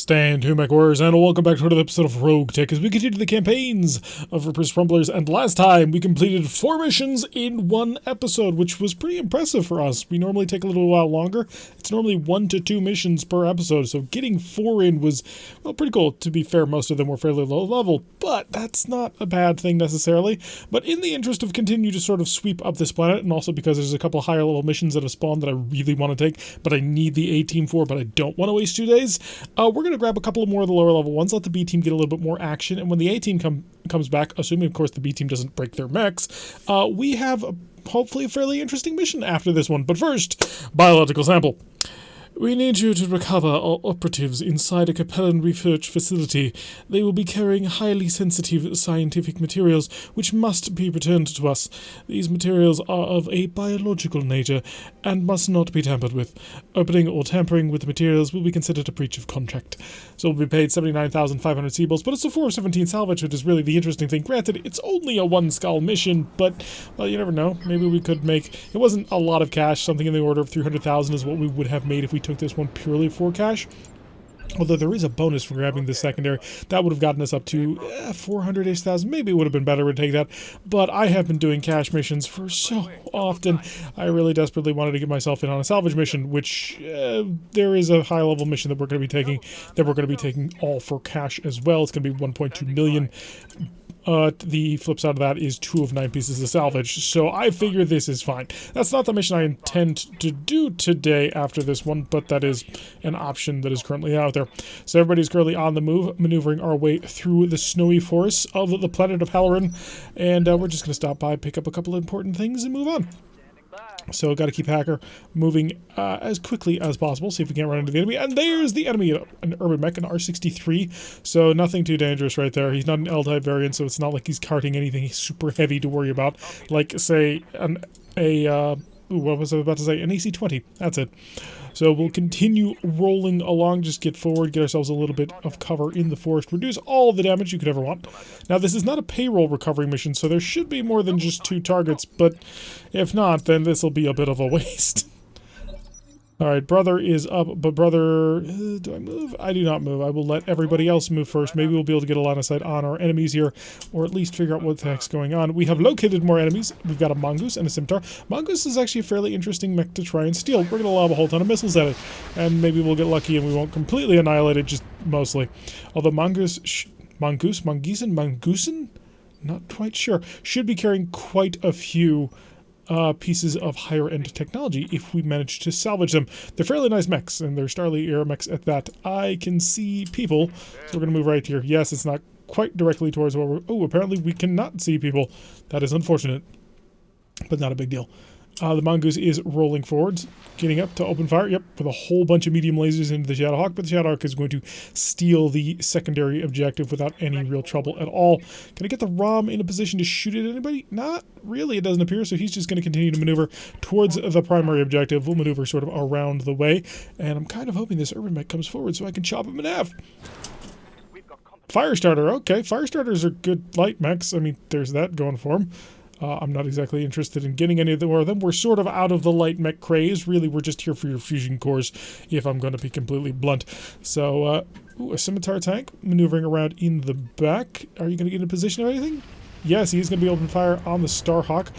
Stand To MechWarriors, and welcome back to another episode of RogueTech as we continue the campaigns of Reapers Rumblers. And last time we completed 4 missions in 1 episode, which was pretty impressive for us. We normally take a little while longer. It's normally 1 to 2 missions per episode, so getting 4 in was, well, pretty cool. To be fair, most of them were fairly low level, but that's not a bad thing necessarily. But in the interest of continue to sort of sweep up this planet, and also because there's a couple higher level missions that have spawned that I really want to take, but I need the A team for, but I don't want to waste 2 days, we're going to grab a couple more of the lower level ones, let the B team get a little bit more action, and when the A team comes back, assuming of course the B team doesn't break their mechs, we have hopefully a fairly interesting mission after this one. But first, biological sample. We need you to recover our operatives inside a Capellan research facility. They will be carrying highly sensitive scientific materials, which must be returned to us. These materials are of a biological nature, and must not be tampered with. Opening or tampering with the materials will be considered a breach of contract. So we'll be paid 79,500 Seabolts, but it's a 417 salvage, which is really the interesting thing. Granted, it's only a 1-skull mission, but, well, you never know. Maybe we could make... It wasn't a lot of cash. Something in the order of 300,000 is what we would have made if we took this one purely for cash. Although there is a bonus for grabbing the secondary. That would have gotten us up to 400-ish thousand. Maybe it would have been better to take that. But I have been doing cash missions for so often. I really desperately wanted to get myself in on a salvage mission, which there is a high-level mission that we're going to be taking, all for cash as well. It's going to be 1.2 million. The flip side of that is 2 of 9 pieces of salvage, so I figure this is fine. That's not the mission I intend to do today after this one, but that is an option that is currently out there. So everybody's currently on the move, maneuvering our way through the snowy forests of the planet of Halloran, and we're just going to stop by, pick up a couple of important things, and move on. So got to keep Hacker moving as quickly as possible, see if we can't run into the enemy. And there's the enemy, an urban mech, an R63. So nothing too dangerous right there. He's not an L-type variant, so it's not like he's carting anything super heavy to worry about. Like, say, what was I about to say? An AC-20. That's it. So we'll continue rolling along, just get forward, get ourselves a little bit of cover in the forest, reduce all of the damage you could ever want. Now, this is not a payroll recovery mission, so there should be more than just 2 targets, but if not, then this will be a bit of a waste. Alright, brother is up, but brother... do I move? I do not move. I will let everybody else move first. Maybe we'll be able to get a line of sight on our enemies here, or at least figure out what the heck's going on. We have located more enemies. We've got a mongoose and a scimitar. Mongoose is actually a fairly interesting mech to try and steal. We're going to lob a whole ton of missiles at it, and maybe we'll get lucky and we won't completely annihilate it, just mostly. Although mongoose? Not quite sure. Should be carrying quite a few... pieces of higher-end technology if we manage to salvage them. They're fairly nice mechs, and they're Starly era mechs at that. I can see people, so we're going to move right here. Yes, it's not quite directly towards where we're... Oh, apparently we cannot see people. That is unfortunate, but not a big deal. The mongoose is rolling forwards, getting up to open fire. Yep, with a whole bunch of medium lasers into the Shadowhawk, but the Shadowhawk is going to steal the secondary objective without any real trouble at all. Can I get the ROM in a position to shoot at anybody? Not really, it doesn't appear, so he's just going to continue to maneuver towards the primary objective. We'll maneuver sort of around the way, and I'm kind of hoping this urban mech comes forward so I can chop him in half. Firestarter, okay. Firestarters are good light mechs. I mean, there's that going for them. I'm not exactly interested in getting any of them. We're sort of out of the light mech craze. Really, we're just here for your fusion cores, if I'm going to be completely blunt. So, a scimitar tank maneuvering around in the back. Are you going to get in a position or anything? Yes, he's going to be open fire on the Starhawk,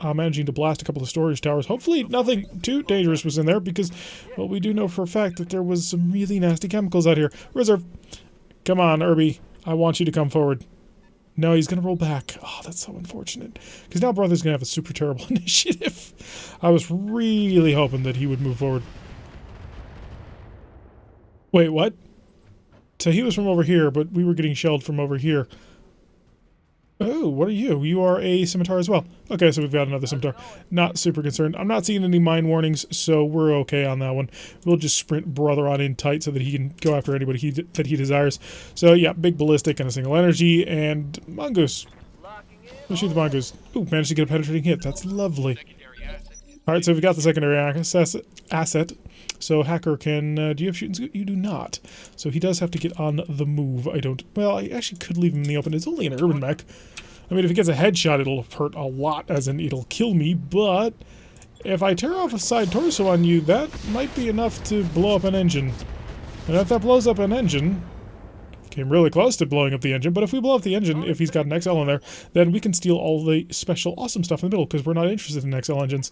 managing to blast a couple of storage towers. Hopefully nothing too dangerous was in there, because, well, we do know for a fact that there was some really nasty chemicals out here. Reserve. Come on, Irby. I want you to come forward. No, he's going to roll back. Oh, that's so unfortunate. Because now brother's going to have a super terrible initiative. I was really hoping that he would move forward. Wait, what? So he was from over here, but we were getting shelled from over here. Oh, what are you? You are a scimitar as well. Okay, so we've got another scimitar. Not super concerned. I'm not seeing any mine warnings, so we're okay on that one. We'll just sprint brother on in tight so that he can go after anybody that he desires. So yeah, big ballistic and a single energy, and mongoose. Let's shoot the mongoose. Ooh, managed to get a penetrating hit. That's lovely. Alright, so we've got the secondary asset. So Hacker can... do you have shooting scoot? You do not. So he does have to get on the move. Well, I actually could leave him in the open. It's only an urban mech. I mean, if he gets a headshot, it'll hurt a lot, as in it'll kill me, but if I tear off a side torso on you, that might be enough to blow up an engine. And if that blows up an engine, came really close to blowing up the engine, but if we blow up the engine, if he's got an XL in there, then we can steal all the special awesome stuff in the middle, because we're not interested in XL engines.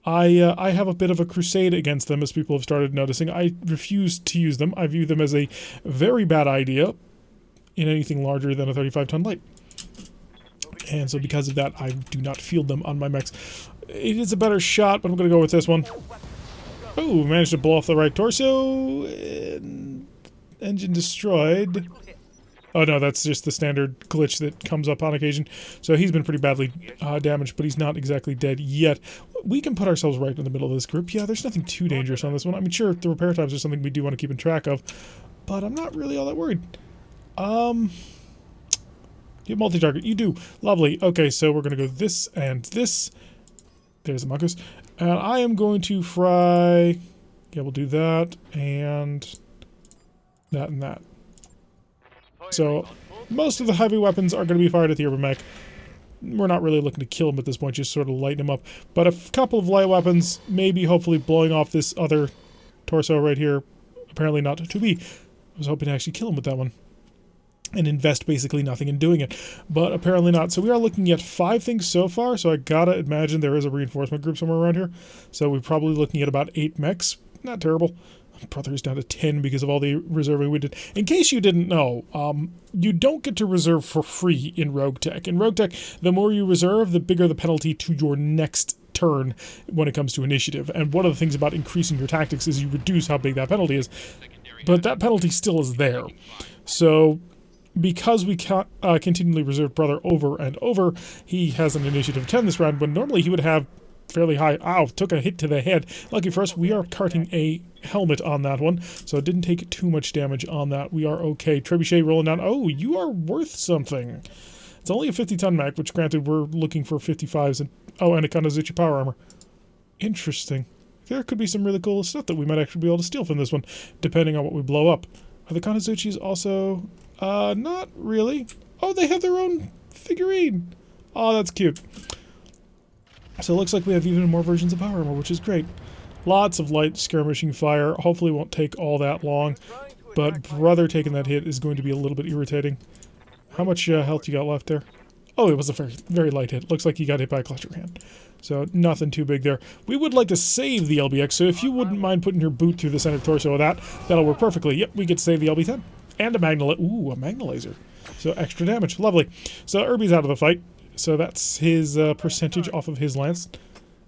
I have a bit of a crusade against them, as people have started noticing. I refuse to use them. I view them as a very bad idea in anything larger than a 35-ton light. And so because of that, I do not field them on my mechs. It is a better shot, but I'm going to go with this one. Oh, managed to blow off the right torso. And engine destroyed. Oh no, that's just the standard glitch that comes up on occasion. So he's been pretty badly damaged, but he's not exactly dead yet. We can put ourselves right in the middle of this group. Yeah, there's nothing too dangerous on this one. I mean, sure, the repair times are something we do want to keep in track of, but I'm not really all that worried. You have multi-target. You do. Lovely. Okay, so we're going to go this and this. There's the mongoose. And I am going to fry... Yeah, we'll do that and that and that. So, most of the heavy weapons are going to be fired at the urban mech. We're not really looking to kill him at this point, just sort of lighten him up. But a couple of light weapons, maybe hopefully blowing off this other torso right here. Apparently not to be. I was hoping to actually kill him with that one. And invest basically nothing in doing it. But apparently not. So we are looking at 5 things so far, so I gotta imagine there is a reinforcement group somewhere around here. So we're probably looking at about 8 mechs. Not terrible. Brother's down to 10 because of all the reserving we did. In case you didn't know, you don't get to reserve for free in RogueTech. In RogueTech, the more you reserve, the bigger the penalty to your next turn when it comes to initiative. And one of the things about increasing your tactics is you reduce how big that penalty is. But that penalty still is there. So, because we continually reserve Brother over and over, he has an initiative of 10 this round, when normally he would have fairly high. Ow, took a hit to the head. Lucky for us, we are carting a helmet on that one, so it didn't take too much damage on that. We are okay. Trebuchet rolling down. Oh, you are worth something. It's only a 50-ton mech, which granted we're looking for 55s. And oh, and a Kanazuchi power armor. Interesting. There could be some really cool stuff that we might actually be able to steal from this one, depending on what we blow up. Are the Kanazuchis also... not really. Oh, they have their own figurine. Oh, that's cute. So it looks like we have even more versions of power armor, which is great. Lots of light skirmishing fire. Hopefully it won't take all that long. But Brother taking that hit is going to be a little bit irritating. How much health you got left there? Oh, it was a very, very light hit. Looks like you got hit by a cluster hand. So nothing too big there. We would like to save the LBX, so if you wouldn't mind putting your boot through the center torso of that, that'll work perfectly. Yep, we get to save the LB-10. And a Ooh, a Magna Laser. So extra damage. Lovely. So Irby's out of the fight. So that's his percentage off of his lance.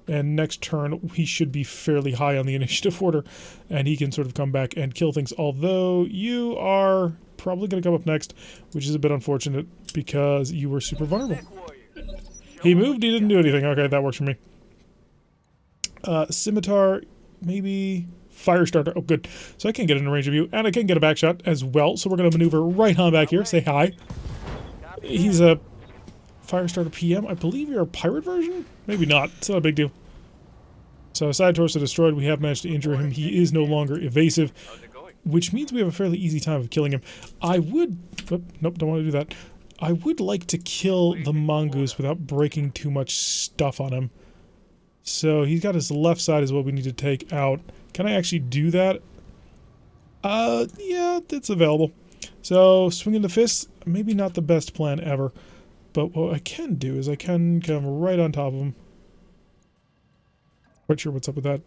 And next turn, he should be fairly high on the initiative order. And he can sort of come back and kill things. Although you are probably going to come up next, which is a bit unfortunate because you were super vulnerable. He moved, he didn't do anything. Okay, that works for me. Scimitar, maybe... Firestarter. Oh, good. So I can get in range of you, and I can get a back shot as well. So we're going to maneuver right on back here. Say hi. He's a Firestarter PM. I believe you're a pirate version? Maybe not. It's not a big deal. So side torso destroyed. We have managed to injure him. He is no longer evasive, which means we have a fairly easy time of killing him. I would... Oh, nope, don't want to do that. I would like to kill the mongoose without breaking too much stuff on him. So he's got his left side is what we need to take out. Can I actually do that? Yeah, it's available. So, swinging the fist, maybe not the best plan ever. But what I can do is I can come right on top of him. Quite sure what's up with that.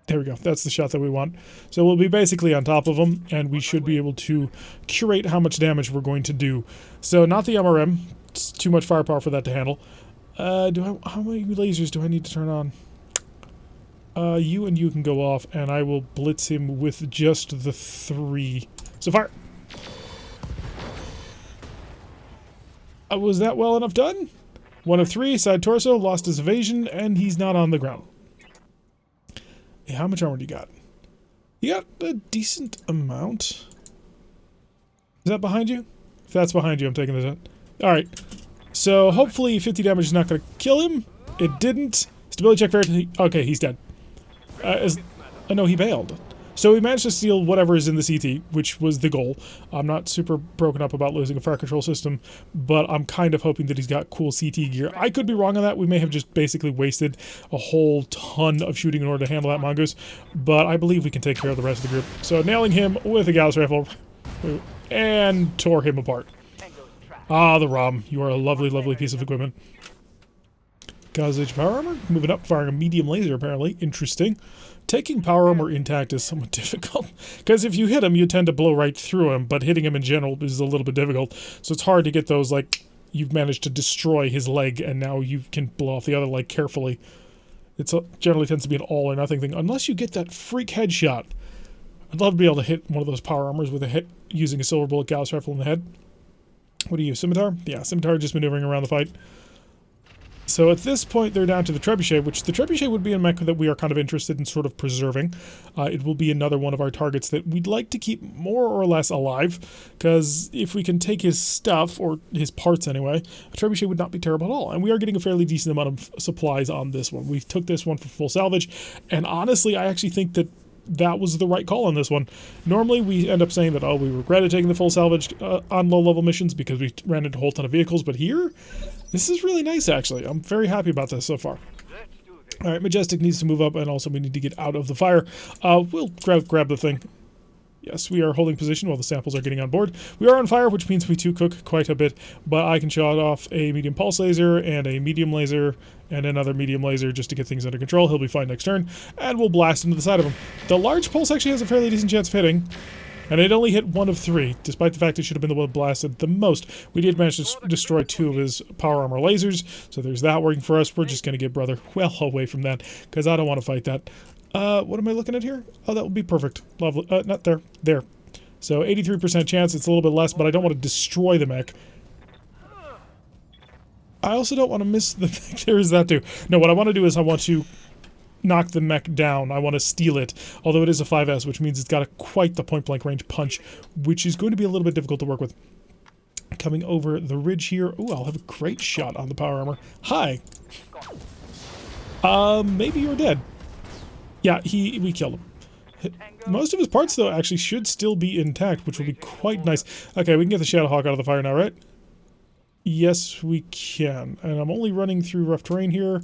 There we go. That's the shot that we want. So we'll be basically on top of him, and we should be able to curate how much damage we're going to do. So, not the MRM. It's too much firepower for that to handle. How many lasers do I need to turn on? You and you can go off, and I will blitz him with just the 3. So fire! Was that well enough done? 1 of 3, side torso, lost his evasion, and he's not on the ground. Hey, how much armor do you got? You got a decent amount. Is that behind you? If that's behind you, I'm taking the hit. Alright. So, hopefully 50 damage is not going to kill him. It didn't. Stability check fair. Okay, he's dead. No, he bailed. So we managed to steal whatever is in the CT, which was the goal. I'm not super broken up about losing a fire control system, but I'm kind of hoping that he's got cool CT gear. I could be wrong on that. We may have just basically wasted a whole ton of shooting in order to handle that mongoose, but I believe we can take care of the rest of the group. So nailing him with a Gauss rifle and tore him apart. Ah, the ROM. You are a lovely, lovely piece of equipment. Gauss power armor. Moving up, firing a medium laser, apparently. Interesting. Taking power armor intact is somewhat difficult, because if you hit him, you tend to blow right through him, but hitting him in general is a little bit difficult, so it's hard to get those, like, you've managed to destroy his leg, and now you can blow off the other leg carefully. It generally tends to be an all or nothing thing, unless you get that freak headshot. I'd love to be able to hit one of those power armors with a hit using a silver bullet Gauss rifle in the head. What do you use, Scimitar? Yeah, Scimitar just maneuvering around the fight. So at this point, they're down to the Trebuchet, which the Trebuchet would be a mech that we are kind of interested in sort of preserving. It will be another one of our targets that we'd like to keep more or less alive, because if we can take his stuff, or his parts anyway, a Trebuchet would not be terrible at all. And we are getting a fairly decent amount of supplies on this one. We took this one for full salvage, and honestly, I actually think that that was the right call on this one. Normally, we end up saying that, oh, we regretted taking the full salvage on low-level missions because we ran into a whole ton of vehicles, but here, this is really nice, actually. I'm very happy about this so far. Alright, Majestic needs to move up, and also we need to get out of the fire. We'll grab the thing. Yes, we are holding position while the samples are getting on board. We are on fire, which means we do cook quite a bit, but I can shot off a medium pulse laser and a medium laser and another medium laser just to get things under control. He'll be fine next turn, and we'll blast into the side of him. The large pulse actually has a fairly decent chance of hitting, and it only hit 1 of 3, despite the fact it should have been the one blasted the most. We did manage to destroy 2 of his power armor lasers, so there's that working for us. We're just going to get Brother well away from that, because I don't want to fight that. What am I looking at here? Oh, that would be perfect. Lovely. Not there. There. So 83% chance. It's a little bit less, but I don't want to destroy the mech. I also don't want to miss the mech. There is that too. No, what I want to do is I want to knock the mech down. I want to steal it, although it is a 5S, which means it's got quite the point-blank range punch, which is going to be a little bit difficult to work with. Coming over the ridge here. Ooh, I'll have a great shot on the power armor. Hi. Maybe you're dead. Yeah, we killed him. Most of his parts, though, actually should still be intact, which will be quite nice. Okay, we can get the Shadowhawk out of the fire now, right? Yes, we can. And I'm only running through rough terrain here.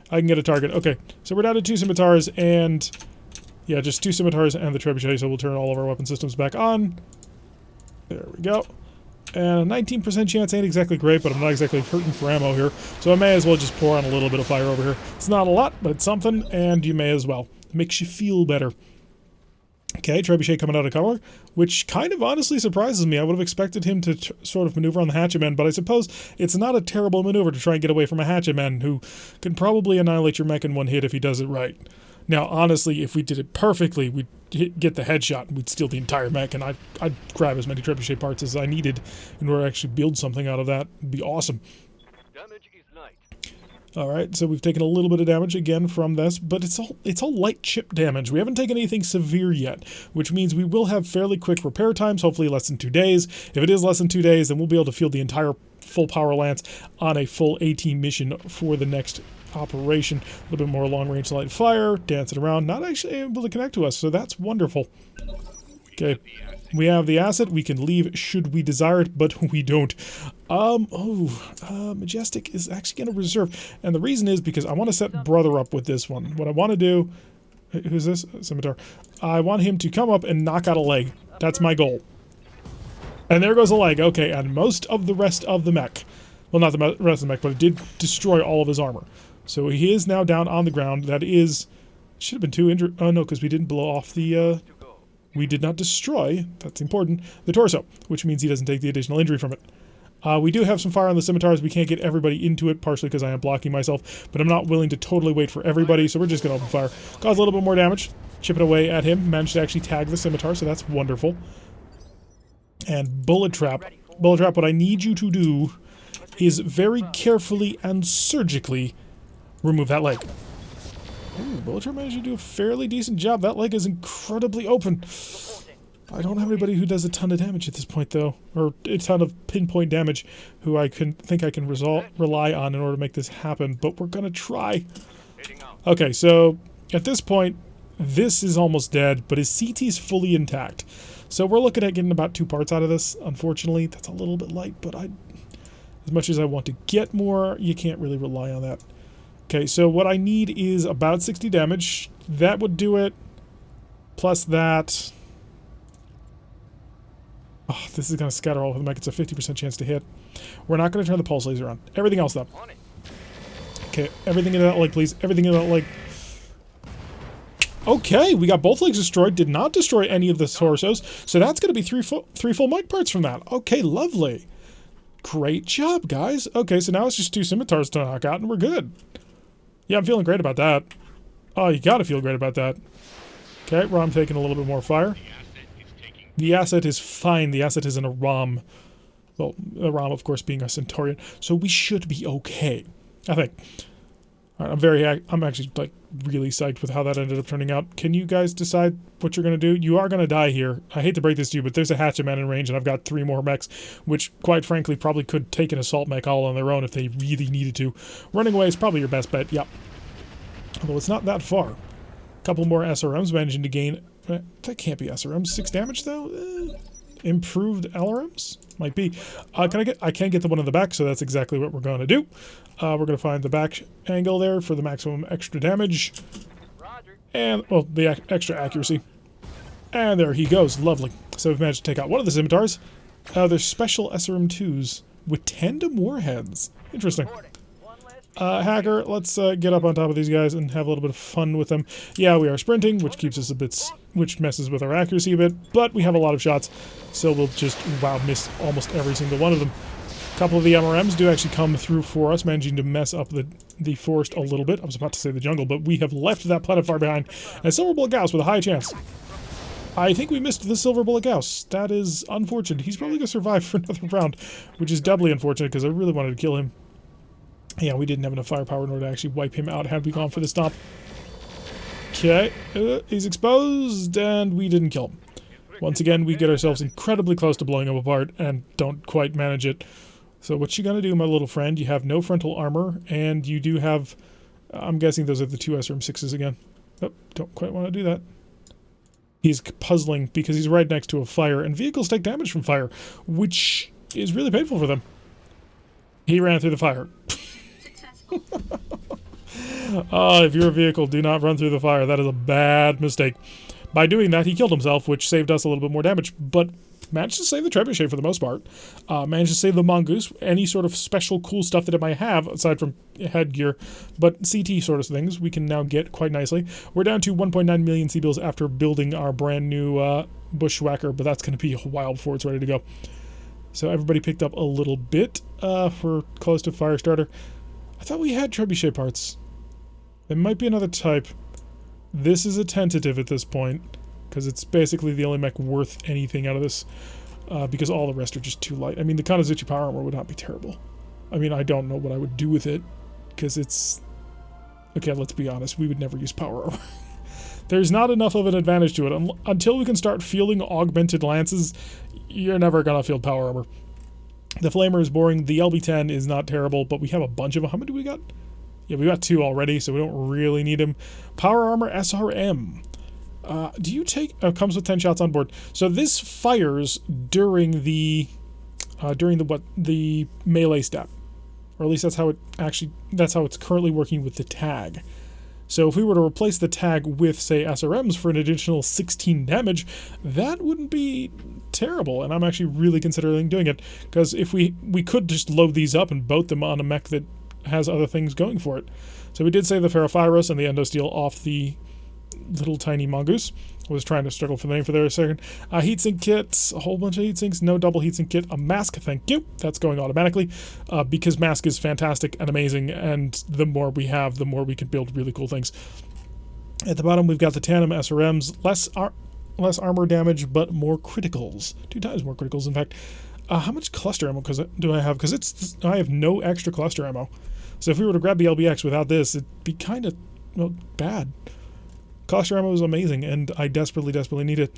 I can get a target. Okay, so we're down to 2 scimitars and... yeah, just 2 scimitars and the trebuchet, so we'll turn all of our weapon systems back on. There we go. And a 19% chance ain't exactly great, but I'm not exactly hurting for ammo here, so I may as well just pour on a little bit of fire over here. It's not a lot, but it's something, and you may as well. It makes you feel better. Okay, trebuchet coming out of cover, which kind of honestly surprises me. I would have expected him to sort of maneuver on the hatchetman, but I suppose it's not a terrible maneuver to try and get away from a hatchetman who can probably annihilate your mech in 1 hit if he does it right. Now, honestly, if we did it perfectly, we'd get the headshot and we'd steal the entire mech, and I'd grab as many trebuchet parts as I needed in order to actually build something out of that. It'd be awesome. Damage is light. Alright, so we've taken a little bit of damage again from this, but it's all light chip damage. We haven't taken anything severe yet, which means we will have fairly quick repair times, hopefully less than 2 days. If it is less than 2 days, then we'll be able to field the entire full power lance on a full AT mission for the next operation. A little bit more long-range light fire, dancing around, not actually able to connect to us, so that's wonderful. Okay, we have the asset. We can leave should we desire it, but we don't. Majestic is actually going to reserve, and the reason is because I want to set Brother up with this one. What I want to do... who's this? Scimitar. I want him to come up and knock out a leg. That's my goal. And there goes a leg. Okay, and most of the rest of the mech. Well, not the rest of the mech, but it did destroy all of his armor. So he is now down on the ground. That is... should have been 2 injured... oh, no, because we didn't blow off the... we did not destroy, that's important, the torso, which means he doesn't take the additional injury from it. We do have some fire on the scimitars. We can't get everybody into it, partially because I am blocking myself, but I'm not willing to totally wait for everybody, so we're just going to open fire. Cause a little bit more damage, chip it away at him, managed to actually tag the scimitar, so that's wonderful. And bullet trap. Bullet trap, what I need you to do is very carefully and surgically remove that leg. Ooh, bullet trap managed to do a fairly decent job. That leg is incredibly open. I don't have anybody who does a ton of damage at this point, though, or a ton of pinpoint damage who I think I can rely on in order to make this happen, but we're gonna try. Okay, so at this point, This is almost dead, but his CT is fully intact. So we're looking at getting about 2 parts out of this. Unfortunately, that's a little bit light, but as much as I want to get more, you can't really rely on that. Okay, so what I need is about 60 damage. That would do it. Plus that. Oh, this is going to scatter all of them. It's a 50% chance to hit. We're not going to turn the pulse laser on. Everything else, though. Okay, everything in that leg, please. Everything in that leg. Okay, we got both legs destroyed. Did not destroy any of the torsos. So that's going to be three full mic parts from that. Okay, lovely. Great job, guys. Okay, so now it's just 2 scimitars to knock out, and we're good. Yeah, I'm feeling great about that. Oh, you got to feel great about that. Okay, ROM taking a little bit more fire. The asset is fine. The asset is in a ROM. Well, a ROM, of course, being a Centaurian. So we should be okay, I think. All right, I'm actually, like, really psyched with how that ended up turning out. Can you guys decide what you're going to do? You are going to die here. I hate to break this to you, but there's a hatchet man in range, and I've got 3 more mechs, which, quite frankly, probably could take an assault mech all on their own if they really needed to. Running away is probably your best bet, yep. Although it's not that far. A couple more SRMs managing to gain... that can't be SRMs. 6 damage, though? Improved LRMs? Might be. I can't get the one in the back, so that's exactly what we're going to do. We're going to find the back angle there for the maximum extra damage. Roger. And, well, the extra accuracy. And there he goes. Lovely. So we've managed to take out one of the scimitars. There's special SRM2s with tandem warheads. Interesting. Hacker, let's get up on top of these guys and have a little bit of fun with them. Yeah, we are sprinting, which keeps us a bit, which messes with our accuracy a bit, but we have a lot of shots, so we'll just, wow, miss almost every single one of them. A couple of the MRMs do actually come through for us, managing to mess up the forest a little bit. I was about to say the jungle, but we have left that planet far behind. And Silver Bullet Gauss with a high chance. I think we missed the Silver Bullet Gauss. That is unfortunate. He's probably going to survive for another round, which is doubly unfortunate because I really wanted to kill him. Yeah, we didn't have enough firepower in order to actually wipe him out had we gone for the stomp. Okay, he's exposed, and we didn't kill him. Once again, we get ourselves incredibly close to blowing him apart and don't quite manage it. So what you gonna do, my little friend? You have no frontal armor, and you do have... I'm guessing those are the 2 SRM6s again. Oh, don't quite want to do that. He's puzzling because he's right next to a fire, and vehicles take damage from fire, which is really painful for them. He ran through the fire. If you're a vehicle, do not run through the fire. That is a bad mistake. By doing that, he killed himself, which saved us a little bit more damage, but managed to save the trebuchet for the most part. Managed to save the mongoose, any sort of special cool stuff that it might have, aside from headgear, but CT sort of things, we can now get quite nicely. We're down to 1.9 million C-bills after building our brand new bushwhacker, but that's going to be a while before it's ready to go. So everybody picked up a little bit for close to Firestarter. I thought we had trebuchet parts. There might be another type. This is a tentative at this point, because it's basically the only mech worth anything out of this, because all the rest are just too light. I mean, the Kanazuchi power armor would not be terrible. I mean, I don't know what I would do with it, because it's... Okay, let's be honest, we would never use power armor. There's not enough of an advantage to it. Until we can start fielding augmented lances, you're never going to field power armor. The Flamer is boring. The LB-10 is not terrible, but we have a bunch of them. How many do we got? Yeah, we got 2 already, so we don't really need them. Power Armor SRM. Do you take... comes with 10 shots on board. So this fires during the melee step. Or at least that's how it actually... That's how it's currently working with the tag. So if we were to replace the tag with, say, SRMs for an additional 16 damage, that wouldn't be terrible, and I'm actually really considering doing it, because if we could just load these up and boat them on a mech that has other things going for it. So we did save the Ferropyros and the Endosteel off the little tiny mongoose. I was trying to struggle for the name for there a second. Heatsink kits, a whole bunch of heatsinks, no double heatsink kit, a mask, thank you. That's going automatically, because mask is fantastic and amazing, and the more we have, the more we can build really cool things. At the bottom, we've got the tandem SRMs, less armor damage, but more criticals. 2 times more criticals, in fact. How much cluster ammo do I have? Because I have no extra cluster ammo. So if we were to grab the LBX without this, it'd be kind of, well, bad. Cluster ammo is amazing, and I desperately, desperately need it.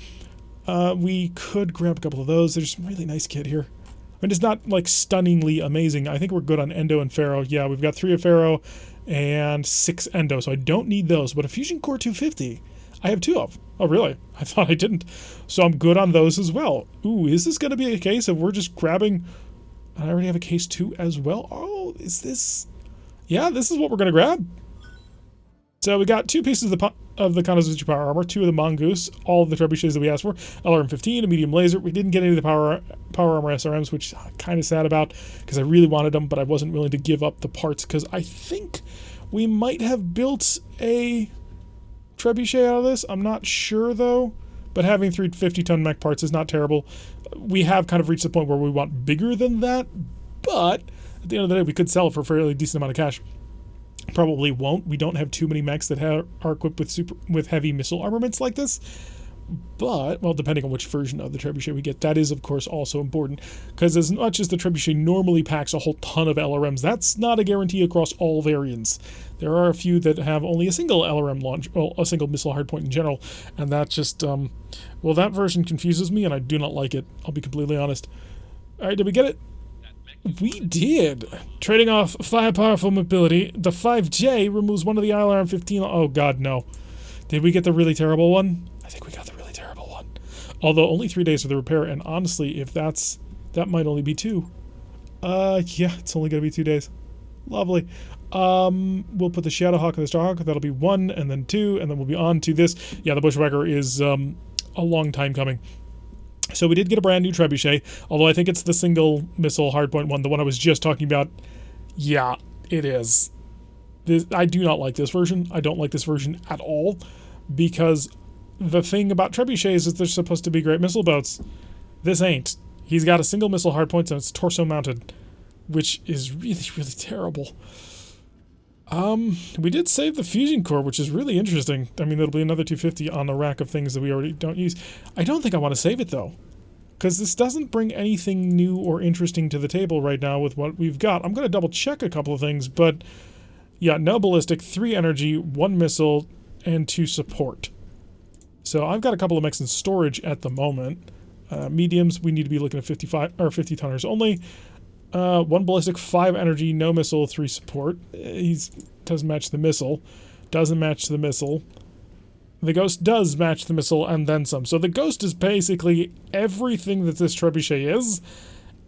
We could grab a couple of those. There's some really nice kit here. I mean, it's not, like, stunningly amazing. I think we're good on Endo and Pharaoh. Yeah, we've got 3 of Pharaoh and 6 Endo, so I don't need those. But a Fusion Core 250, I have 2 of them. Oh, really? I thought I didn't. So I'm good on those as well. Ooh, is this going to be a case of we're just grabbing... I already have a case 2 as well. Oh, is this... Yeah, this is what we're going to grab. So we got 2 pieces of the Kanazuchi power armor, 2 of the Mongoose, all of the trebuchets that we asked for, LRM-15, a medium laser. We didn't get any of the power armor SRMs, which I'm kind of sad about because I really wanted them, but I wasn't willing to give up the parts because I think we might have built a trebuchet out of this. I'm not sure though, but having 3 50-ton mech parts is not terrible. We have kind of reached the point where we want bigger than that, but at the end of the day, we could sell it for a fairly decent amount of cash. Probably won't. We don't have too many mechs that are equipped with heavy missile armaments like this. But, well, depending on which version of the trebuchet we get, that is, of course, also important. Because as much as the trebuchet normally packs a whole ton of LRMs, that's not a guarantee across all variants. There are a few that have only a single LRM launch, well, a single missile hardpoint in general. And that just, well, that version confuses me, and I do not like it. I'll be completely honest. All right, did we get it? We did. Trading off firepower for mobility, the 5J removes one of the ILRM-15. Oh, God, no. Did we get the really terrible one? I think we got the really terrible one. Although only 3 days for the repair, and honestly, if that might only be 2. Yeah, it's only going to be 2 days. Lovely. We'll put the Shadowhawk and the Starhawk. That'll be 1, and then 2, and then we'll be on to this. Yeah, the Bushwhacker is a long time coming. So we did get a brand new trebuchet, although I think it's the single missile hardpoint one, the one I was just talking about. Yeah, it is. I do not like this version. I don't like this version at all, because the thing about trebuchets is they're supposed to be great missile boats. This ain't. He's got a single missile hardpoint and it's torso mounted, which is really, really terrible. We did save the fusion core, which is really interesting. I mean, there'll be another 250 on the rack of things that we already don't use. I don't think I want to save it, though, because this doesn't bring anything new or interesting to the table right now with what we've got. I'm going to double check a couple of things, but yeah, no ballistic, 3 energy, 1 missile, and 2 support. So I've got a couple of mechs in storage at the moment. Mediums, we need to be looking at 55 or 50 tonners only. 1 ballistic, 5 energy, no missile, 3 support. He doesn't match the missile. Doesn't match the missile. The Ghost does match the missile and then some. So the Ghost is basically everything that this trebuchet is,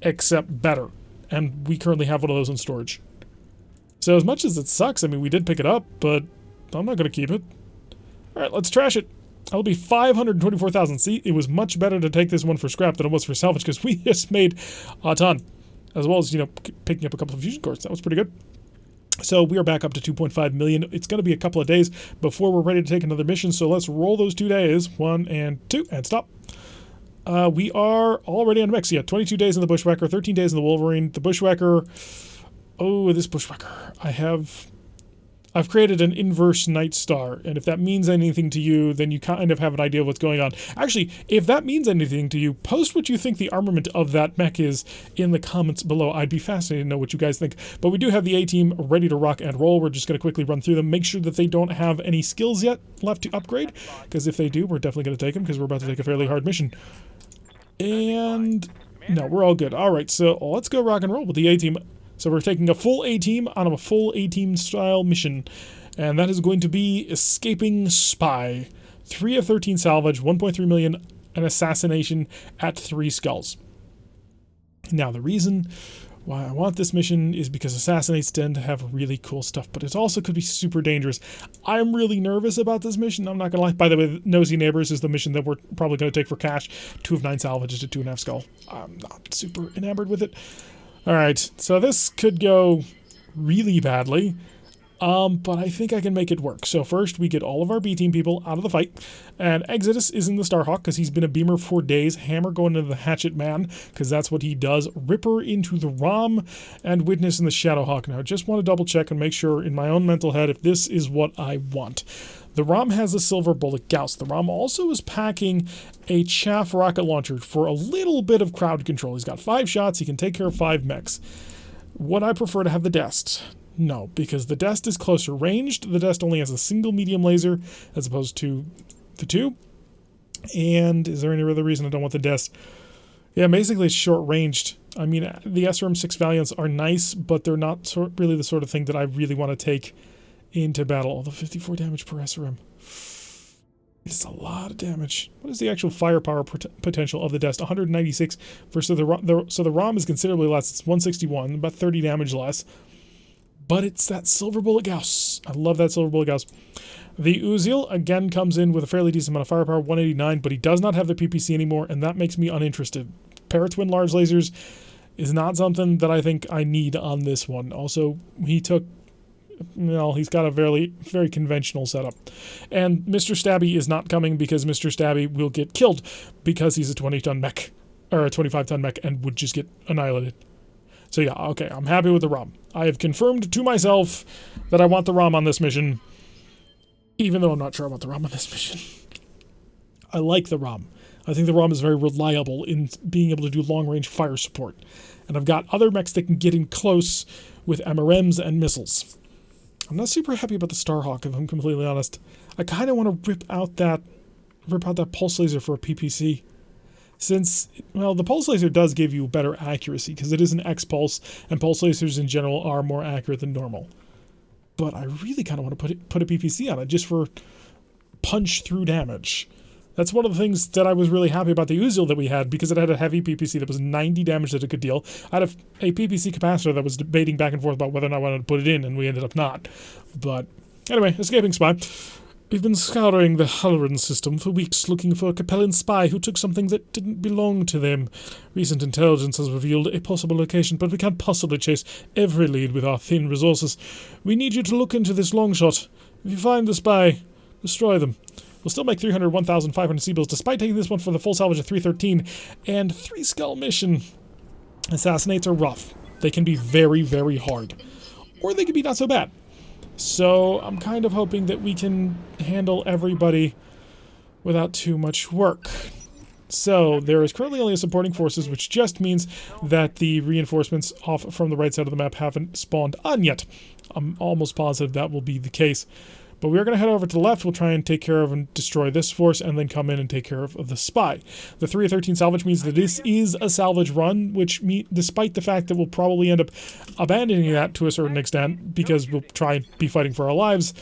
except better. And we currently have one of those in storage. So as much as it sucks, I mean, we did pick it up, but I'm not going to keep it. Alright, let's trash it. That'll be 524,000. See, it was much better to take this one for scrap than it was for salvage, because we just made a ton. As well as, you know, picking up a couple of fusion cores. That was pretty good. So we are back up to 2.5 million. It's going to be a couple of days before we're ready to take another mission. So let's roll those 2 days. 1 and 2 and stop. We are already on mix. Yeah, 22 days in the Bushwhacker, 13 days in the Wolverine. The Bushwhacker. Oh, this Bushwhacker. I've created an inverse Night Star, and if that means anything to you, then you kind of have an idea of what's going on. Actually, if that means anything to you, post what you think the armament of that mech is in the comments below. I'd be fascinated to know what you guys think. But we do have the A-team ready to rock and roll. We're just going to quickly run through them, make sure that they don't have any skills yet left to upgrade, because if they do, we're definitely going to take them, because we're about to take a fairly hard mission. And no, we're all good. All right, so let's go rock and roll with the A-team. So we're taking a full A-team on a full A-team style mission, and that is going to be Escaping Spy. 3 of 13 salvage, 1.3 million, and Assassination at 3 skulls. Now, the reason why I want this mission is because Assassinates tend to have really cool stuff, but it also could be super dangerous. I'm really nervous about this mission, I'm not going to lie. By the way, Nosy Neighbors is the mission that we're probably going to take for cash. 2 of 9 salvages to 2.5 skull. I'm not super enamored with it. Alright, so this could go really badly, but I think I can make it work. So first, we get all of our B-team people out of the fight, and Exodus is in the Starhawk, because he's been a beamer for days, Hammer going into the Hatchet Man, because that's what he does, Ripper into the ROM, and Witness in the Shadowhawk. Now, I just want to double check and make sure in my own mental head if this is what I want. The ROM has a silver bullet Gauss. The ROM also is packing a chaff rocket launcher for a little bit of crowd control. He's got 5 shots. He can take care of 5 mechs. Would I prefer to have the Dest? No, because the Dest is closer ranged. The Dest only has a single medium laser as opposed to the 2. And is there any other reason I don't want the Dest? Yeah, basically it's short ranged. I mean, the SRM-6 Valiants are nice, but they're not really the sort of thing that I really want to take into battle. Although 54 damage per SRM. It's a lot of damage. What is the actual firepower potential of the Dest? 196 versus so the ROM is considerably less. It's 161, about 30 damage less. But it's that Silver Bullet Gauss. I love that Silver Bullet Gauss. The Uzil, again, comes in with a fairly decent amount of firepower, 189, but he does not have the PPC anymore, and that makes me uninterested. Paratwin Large Lasers is not something that I think I need on this one. Also, he took... Well, he's got a very, very conventional setup. And Mr. Stabby is not coming because Mr. Stabby will get killed because he's a 20-ton mech, or a 25-ton mech, and would just get annihilated. So yeah, okay, I'm happy with the ROM. I have confirmed to myself that I want the ROM on this mission, even though I'm not sure about the ROM on this mission. I like the ROM. I think the ROM is very reliable in being able to do long-range fire support. And I've got other mechs that can get in close with MRMs and missiles. I'm not super happy about the Starhawk, if I'm completely honest. I kind of want to rip out that pulse laser for a PPC. Since, well, the pulse laser does give you better accuracy, because it is an X-pulse, and pulse lasers in general are more accurate than normal. But I really kind of want to put a PPC on it, just for punch-through damage. That's one of the things that I was really happy about the Uzil that we had, because it had a heavy PPC that was 90 damage that it could deal. I had a PPC capacitor that was debating back and forth about whether or not I wanted to put it in, and we ended up not. But, anyway, escaping spy. We've been scouring the Halloran system for weeks looking for a Capellan spy who took something that didn't belong to them. Recent intelligence has revealed a possible location, but we can't possibly chase every lead with our thin resources. We need you to look into this long shot. If you find the spy, destroy them. We'll still make 301,500 C-bills despite taking this one for the full salvage of 313 and 3 skull mission. Assassinates are rough. They can be very, very hard. Or they can be not so bad. So I'm kind of hoping that we can handle everybody without too much work. So there is currently only a supporting forces, which just means that the reinforcements off from the right side of the map haven't spawned on yet. I'm almost positive that will be the case. But we are going to head over to the left. We'll try and take care of and destroy this force, and then come in and take care of the spy. The 3 of 13 salvage means that this is a salvage run, which, despite the fact that we'll probably end up abandoning that to a certain extent, because we'll try and be fighting for our lives,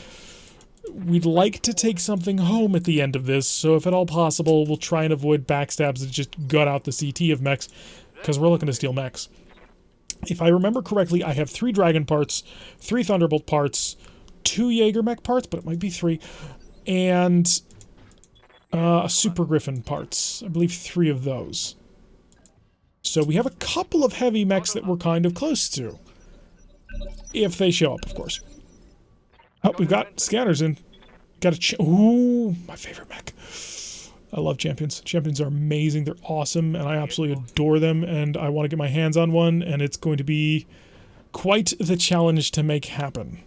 we'd like to take something home at the end of this, so if at all possible, we'll try and avoid backstabs that just gut out the CT of mechs, because we're looking to steal mechs. If I remember correctly, I have 3 Dragon parts, 3 Thunderbolt parts, 2 Jaeger mech parts, but it might be 3, and Super Griffin parts. I believe 3 of those. So we have a couple of heavy mechs that we're kind of close to. If they show up, of course. Oh, we've got scanners in. Got a ooh, my favorite mech. I love champions. Champions are amazing. They're awesome, and I absolutely adore them, and I want to get my hands on one, and it's going to be quite the challenge to make happen.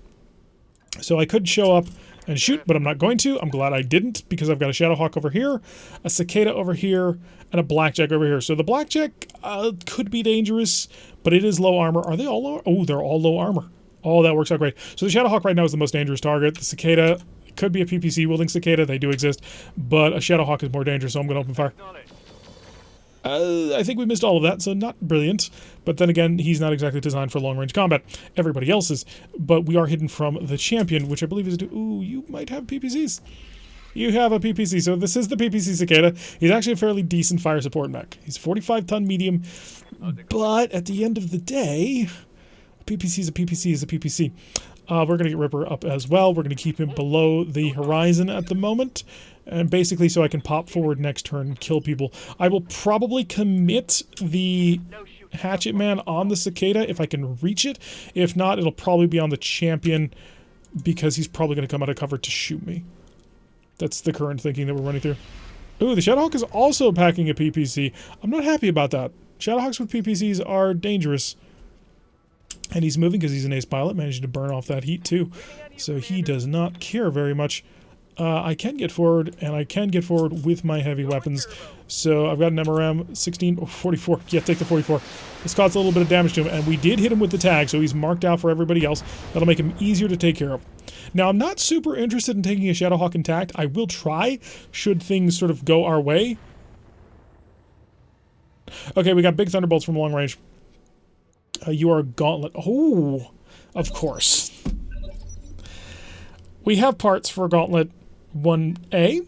So I could show up and shoot, but I'm not going to. I'm glad I didn't, because I've got a Shadowhawk over here, a Cicada over here, and a Blackjack over here. So the Blackjack could be dangerous, but it is low armor. Are they all low? Oh, they're all low armor. Oh, that works out great. So the Shadowhawk right now is the most dangerous target. The Cicada could be a PPC wielding Cicada. They do exist, but a Shadowhawk is more dangerous, so I'm going to open fire. I think we missed all of that, so not brilliant. But then again, he's not exactly designed for long-range combat. Everybody else is. But we are hidden from the champion, which I believe is... Ooh, you might have PPCs. You have a PPC. So this is the PPC Cicada. He's actually a fairly decent fire support mech. He's 45-ton medium. But at the end of the day, a PPC is a PPC is a PPC. We're going to get Ripper up as well. We're going to keep him below the horizon at the moment. And basically so I can pop forward next turn and kill people. I will probably commit the Hatchet Man on the Cicada if I can reach it. If not, it'll probably be on the champion because he's probably going to come out of cover to shoot me. That's the current thinking that we're running through. Ooh, the Shadowhawk is also packing a PPC. I'm not happy about that. Shadowhawks with PPCs are dangerous. And he's moving because he's an ace pilot, managing to burn off that heat too. So he does not care very much. I can get forward, and I can get forward with my heavy weapons. So I've got an MRM, 16, oh, 44. Yeah, take the 44. This caused a little bit of damage to him, and we did hit him with the tag, so he's marked out for everybody else. That'll make him easier to take care of. Now, I'm not super interested in taking a Shadowhawk intact. I will try, should things sort of go our way. Okay, we got big Thunderbolts from long range. You are a Gauntlet. Oh, of course. We have parts for Gauntlet 1A.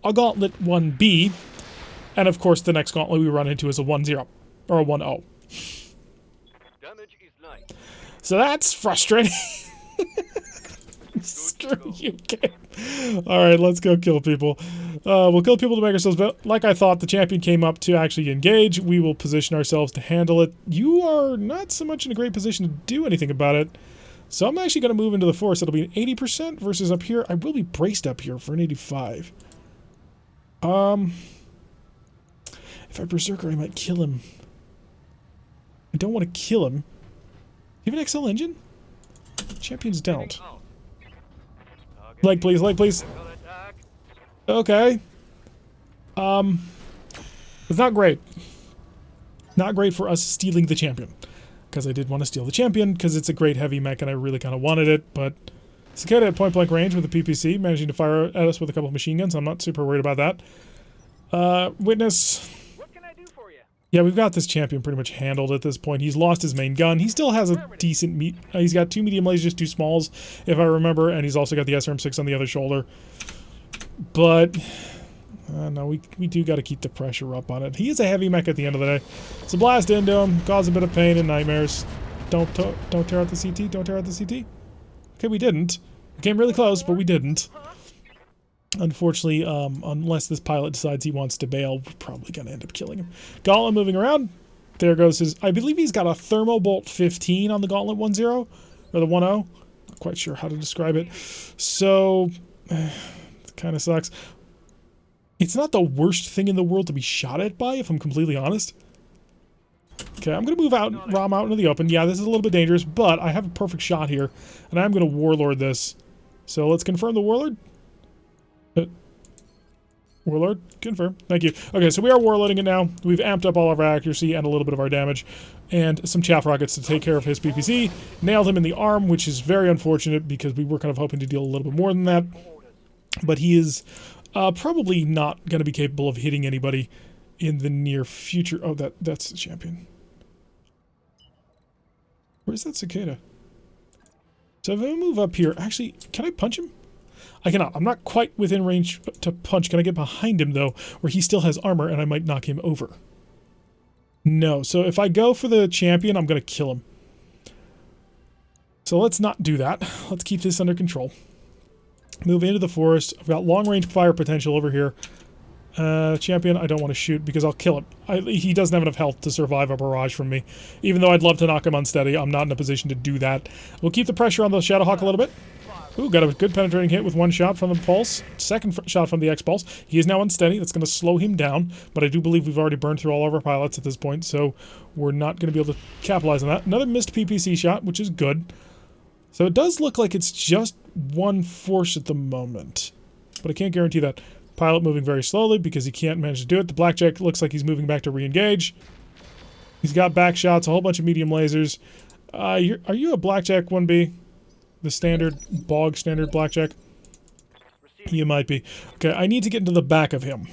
a Gauntlet 1B. And of course, the next gauntlet we run into is a 1-0. Or a 1-0. Damage is light. So that's frustrating. Screw you, game. Alright, let's go kill people. We'll kill people to make ourselves better. Like I thought, the champion came up to actually engage. We will position ourselves to handle it. You are not so much in a great position to do anything about it. So I'm actually going to move into the forest. It'll be an 80% versus up here. I will be braced up here for an 85. If I Berserker, I might kill him. I don't want to kill him. You have an XL engine? Champions don't. Leg, please, leg, please. Okay. It's not great. Not great for us stealing the champion. Because I did want to steal the champion, because it's a great heavy mech and I really kind of wanted it, but Cicada at point blank range with a PPC, managing to fire at us with a couple of machine guns. I'm not super worried about that. Witness. What can I do for you? Yeah, we've got this champion pretty much handled at this point. He's lost his main gun. He still has a decent he's got 2 medium lasers, 2 smalls, if I remember, and he's also got the SRM6 on the other shoulder. But no, we do got to keep the pressure up on it. He is a heavy mech at the end of the day. So blast into him, cause a bit of pain and nightmares. Don't tear out the CT. Don't tear out the CT. Okay, we didn't. We came really close, but we didn't. Unfortunately, unless this pilot decides he wants to bail, we're probably going to end up killing him. Gauntlet moving around. There goes his... I believe he's got a Thermobolt 15 on the Gauntlet 1-0. Or the 1-0. Not quite sure how to describe it. So... it kind of sucks. It's not the worst thing in the world to be shot at by, if I'm completely honest. Okay, I'm going to move out, ROM out into the open. Yeah, this is a little bit dangerous, but I have a perfect shot here. And I'm going to Warlord this. So let's confirm the Warlord. Warlord, confirm. Thank you. Okay, so we are warlording it now. We've amped up all of our accuracy and a little bit of our damage. And some chaff rockets to take care of his PPC. Nailed him in the arm, which is very unfortunate because we were kind of hoping to deal a little bit more than that. But he is probably not going to be capable of hitting anybody in the near future. Oh, that's the champion. Where's that cicada? So if I move up here, actually, can I punch him? I cannot. I'm not quite within range to punch. Can I get behind him, though, where he still has armor and I might knock him over? No. So if I go for the champion, I'm going to kill him. So let's not do that. Let's keep this under control. Move into the forest. I've got long-range fire potential over here. Champion, I don't want to shoot because I'll kill him. He doesn't have enough health to survive a barrage from me. Even though I'd love to knock him unsteady, I'm not in a position to do that. We'll keep the pressure on the Shadowhawk a little bit. Ooh, got a good penetrating hit with 1 shot from the Pulse. Second shot from the X-Pulse. He is now unsteady. That's going to slow him down. But I do believe we've already burned through all of our pilots at this point, so we're not going to be able to capitalize on that. Another missed PPC shot, which is good. So it does look like it's just 1 force at the moment. But I can't guarantee that. Pilot moving very slowly because he can't manage to do it. The Blackjack looks like he's moving back to re-engage. He's got back shots, a whole bunch of medium lasers. Are you a Blackjack 1B? The standard, bog standard Blackjack? You might be. Okay, I need to get into the back of him.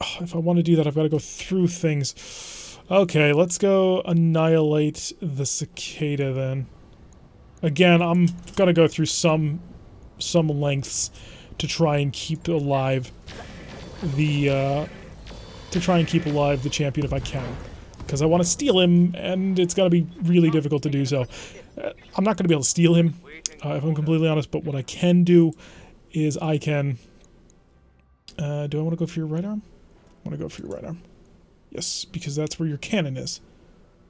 Oh, if I want to do that, I've got to go through things. Okay, let's go annihilate the cicada then. Again, I'm going to go through some lengths to try and keep alive the champion if I can, because I want to steal him, and it's going to be really difficult to do so. I'm not going to be able to steal him, if I'm completely honest. But what I can do is I can. Do I want to go for your right arm? I want to go for your right arm. Yes, because that's where your cannon is.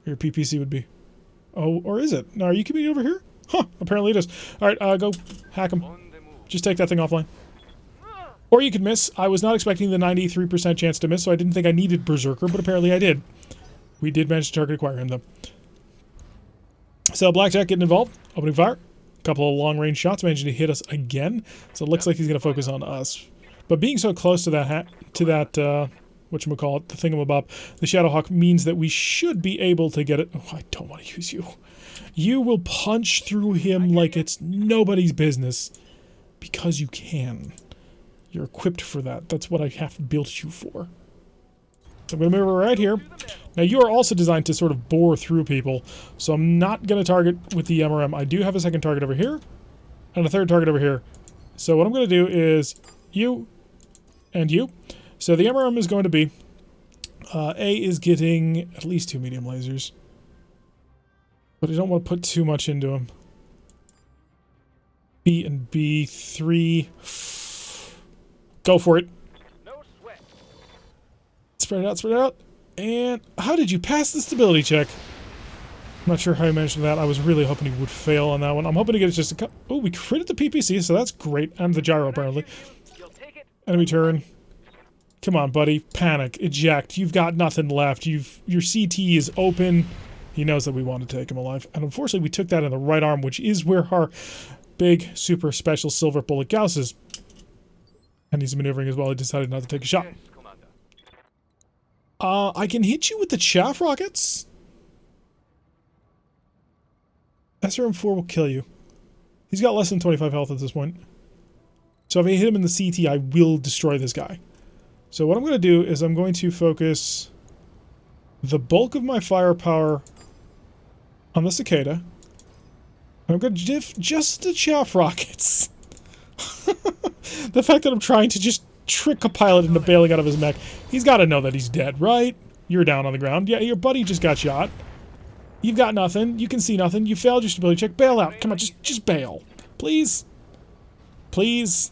Your PPC would be. Oh, or is it? Now, are you keeping it over here? Huh, apparently it is. Alright, go hack him. Just take that thing offline. Or you could miss. I was not expecting the 93% chance to miss, so I didn't think I needed Berserker, but apparently I did. We did manage to target acquire him, though. So Blackjack getting involved. Opening fire. A couple of long-range shots managing to hit us again. So it looks like he's going to focus on us. But being so close to that, whatchamacallit, the thingamabob, the Shadowhawk, means that we should be able to get it. Oh, I don't want to use you. You will punch through him like it's nobody's business. Because you can. You're equipped for that. That's what I have built you for. So I'm going to move right here. Now you are also designed to sort of bore through people. So I'm not going to target with the MRM. I do have a second target over here. And a third target over here. So what I'm going to do is you and you. So the MRM is going to be, A is getting at least 2 medium lasers. But I don't want to put too much into him. B and B, 3. Go for it. No sweat. Spread it out, spread it out. And how did you pass the stability check? I'm not sure how you mentioned that. I was really hoping he would fail on that one. I'm hoping to get just a couple. Oh, we critted the PPC, so that's great. And the gyro, apparently. You'll take it. Enemy turn. Come on, buddy. Panic. Eject. You've got nothing left. Your CT is open. He knows that we want to take him alive. And unfortunately, we took that in the right arm, which is where our big, super special silver bullet Gauss is. And he's maneuvering as well. He decided not to take a shot. Yes, Commander. I can hit you with the chaff rockets. SRM-4 will kill you. He's got less than 25 health at this point. So if I hit him in the CT, I will destroy this guy. So what I'm going to do is I'm going to focus the bulk of my firepower on the cicada. I'm going to diff just the chaff rockets. The fact that I'm trying to just trick a pilot into bailing out of his mech. He's got to know that he's dead, right? You're down on the ground. Yeah, your buddy just got shot. You've got nothing. You can see nothing. You failed your stability check. Bail out. Come on, just bail. Please. Please.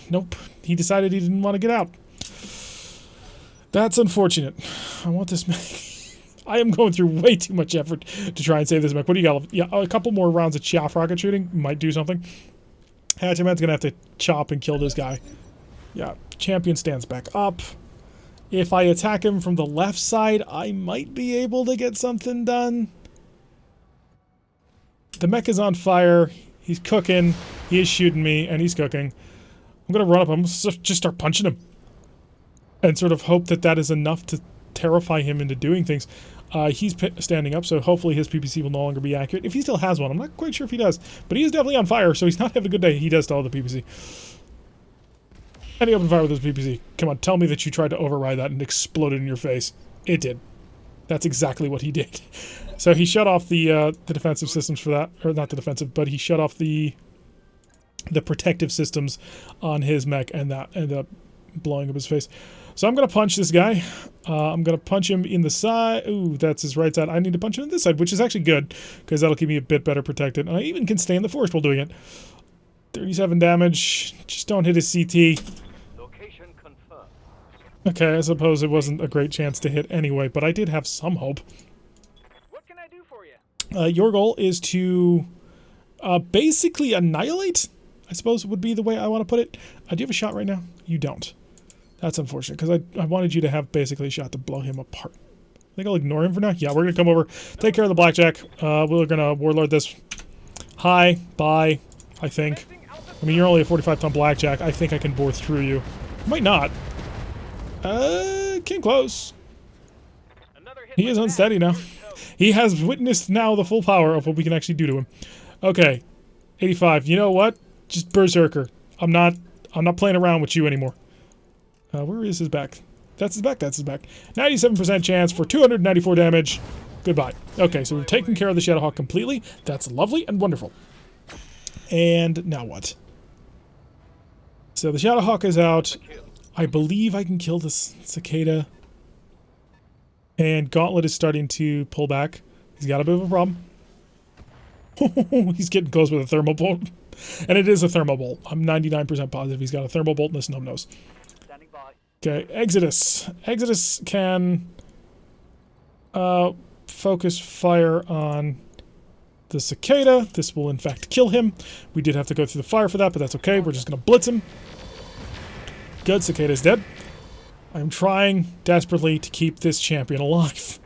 Nope. He decided he didn't want to get out. That's unfortunate. I want this mech. I am going through way too much effort to try and save this mech. What do you got? Yeah, a couple more rounds of chaff rocket shooting might do something. Hatchetman's going to have to chop and kill this guy. Yeah, champion stands back up. If I attack him from the left side, I might be able to get something done. The mech is on fire. He's cooking. He is shooting me, and he's cooking. I'm going to run up him, just start punching him. And sort of hope that that is enough to terrify him into doing things. He's standing up, so hopefully his PPC will no longer be accurate. If he still has one, I'm not quite sure if he does. But he is definitely on fire, so he's not having a good day. He does still have the PPC. And he opened fire with his PPC. Come on, tell me that you tried to override that and exploded in your face. It did. That's exactly what he did. So he shut off the defensive systems for that. Or not the defensive, but he shut off the protective systems on his mech, and that ended up blowing up his face. So I'm going to punch this guy. I'm going to punch him in the side. Ooh, that's his right side. I need to punch him in this side, which is actually good, because that'll keep me a bit better protected. And I even can stay in the forest while doing it. 37 damage. Just don't hit his CT. Location confirmed. Okay, I suppose it wasn't a great chance to hit anyway, but I did have some hope. What can I do for you? Your goal is to basically annihilate, I suppose would be the way I want to put it. Do you have a shot right now? You don't. That's unfortunate, because I wanted you to have basically a shot to blow him apart. I think I'll ignore him for now. Yeah, we're going to come over, take care of the blackjack. We're going to warlord this. Hi, bye, I think. I mean, you're only a 45-ton blackjack. I think I can bore through you. Might not. Came close. He is unsteady now. He has witnessed now the full power of what we can actually do to him. Okay, 85. You know what? Just berserker. I'm not playing around with you anymore. Where is his back? That's his back. That's his back. 97% chance for 294 damage. Goodbye. Okay, so we've taken care of the Shadowhawk completely. That's lovely and wonderful. And now what? So the Shadowhawk is out. I believe I can kill this cicada. And Gauntlet is starting to pull back. He's got a bit of a problem. He's getting close with a thermal bolt. And it is a thermal bolt. I'm 99% positive he's got a thermal bolt in his nose. Standing by. Okay, Exodus. Exodus can focus fire on the cicada. This will in fact kill him. We did have to go through the fire for that, but that's okay. We're just going to blitz him. Good, cicada's dead. I'm trying desperately to keep this champion alive.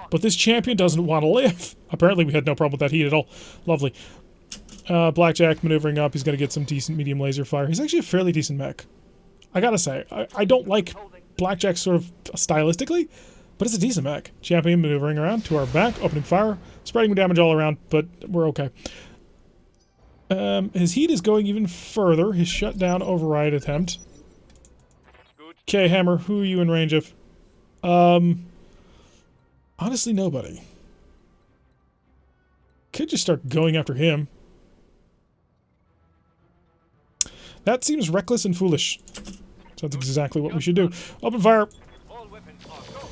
But this champion doesn't want to live. Apparently we had no problem with that heat at all. Lovely. Blackjack maneuvering up. He's going to get some decent medium laser fire. He's actually a fairly decent mech. I gotta say, I don't like Blackjack sort of stylistically, but it's a decent mech. Champion maneuvering around to our back, opening fire, spreading damage all around, but we're okay. His heat is going even further. His shutdown override attempt. Okay, Hammer, who are you in range of? Honestly, nobody. Could just start going after him. That seems reckless and foolish. So that's exactly what we should do. Open fire! All weapons are go.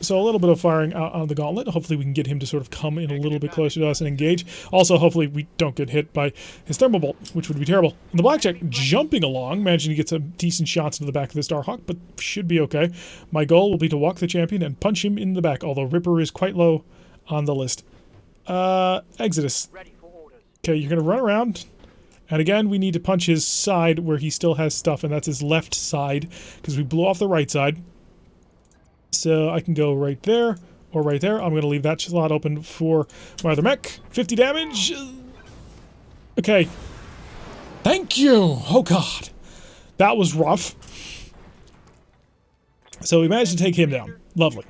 So a little bit of firing out on the gauntlet. Hopefully we can get him to sort of come in a little bit closer to us and engage. Also, hopefully we don't get hit by his thermal bolt, which would be terrible. And the blackjack jumping along, managing to get some decent shots into the back of the Starhawk, but should be okay. My goal will be to walk the champion and punch him in the back, although Ripper is quite low on the list. Exodus. Ready for orders. Okay, you're going to run around. And again, we need to punch his side where he still has stuff, and that's his left side, because we blew off the right side. So I can go right there, or right there. I'm going to leave that slot open for my other mech. 50 damage. Okay. Thank you! Oh god. That was rough. So we managed to take him down. Lovely.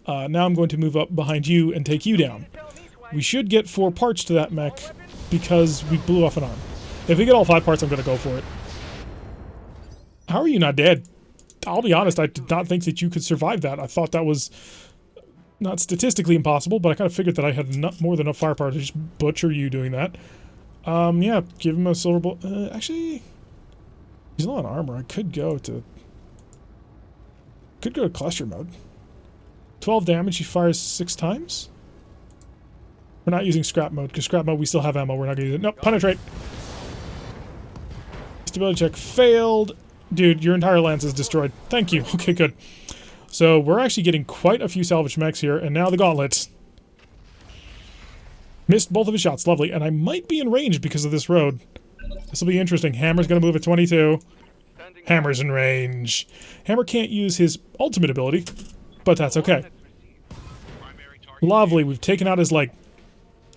Now I'm going to move up behind you and take you down. We should get 4 parts to that mech because we blew off an arm. If we get all 5 parts, I'm going to go for it. How are you not dead? I'll be honest, I did not think that you could survive that. I thought that was not statistically impossible, but I kind of figured that I had more than enough firepower to just butcher you doing that. Yeah, give him a silver bullet. Actually, he's low on armor. I could go to cluster mode. 12 damage, he fires 6 times? We're not using scrap mode, because scrap mode we still have ammo. We're not going to use it. Nope, penetrate. Stability check failed. Dude, your entire lance is destroyed. Thank you. Okay, good. So we're actually getting quite a few salvage mechs here, and now the gauntlet. Missed both of his shots. Lovely. And I might be in range because of this road. This will be interesting. Hammer's going to move at 22. Hammer's in range. Hammer can't use his ultimate ability, but that's okay. Lovely. We've taken out his leg.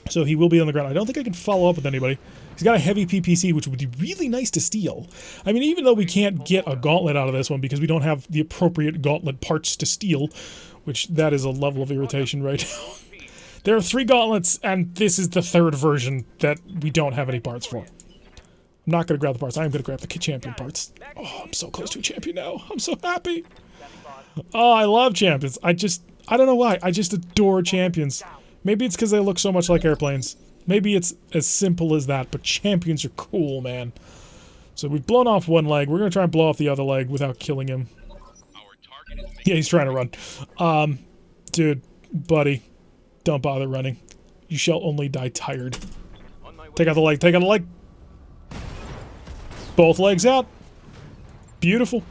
So he will be on the ground. I don't think I can follow up with anybody. He's got a heavy PPC, which would be really nice to steal. I mean, even though we can't get a gauntlet out of this one because we don't have the appropriate gauntlet parts to steal, which that is a level of irritation right now. There are 3 gauntlets, and this is the 3rd version that we don't have any parts for. I'm not going to grab the parts. I am going to grab the champion parts. Oh, I'm so close to a champion now. I'm so happy. Oh, I love champions. I don't know why. I just adore champions. Maybe it's because they look so much like airplanes. Maybe it's as simple as that, but champions are cool, man. So we've blown off one leg. We're going to try and blow off the other leg without killing him. Yeah, he's trying to run. Dude, buddy, don't bother running. You shall only die tired. Take out the leg. Take out the leg. Both legs out. Beautiful.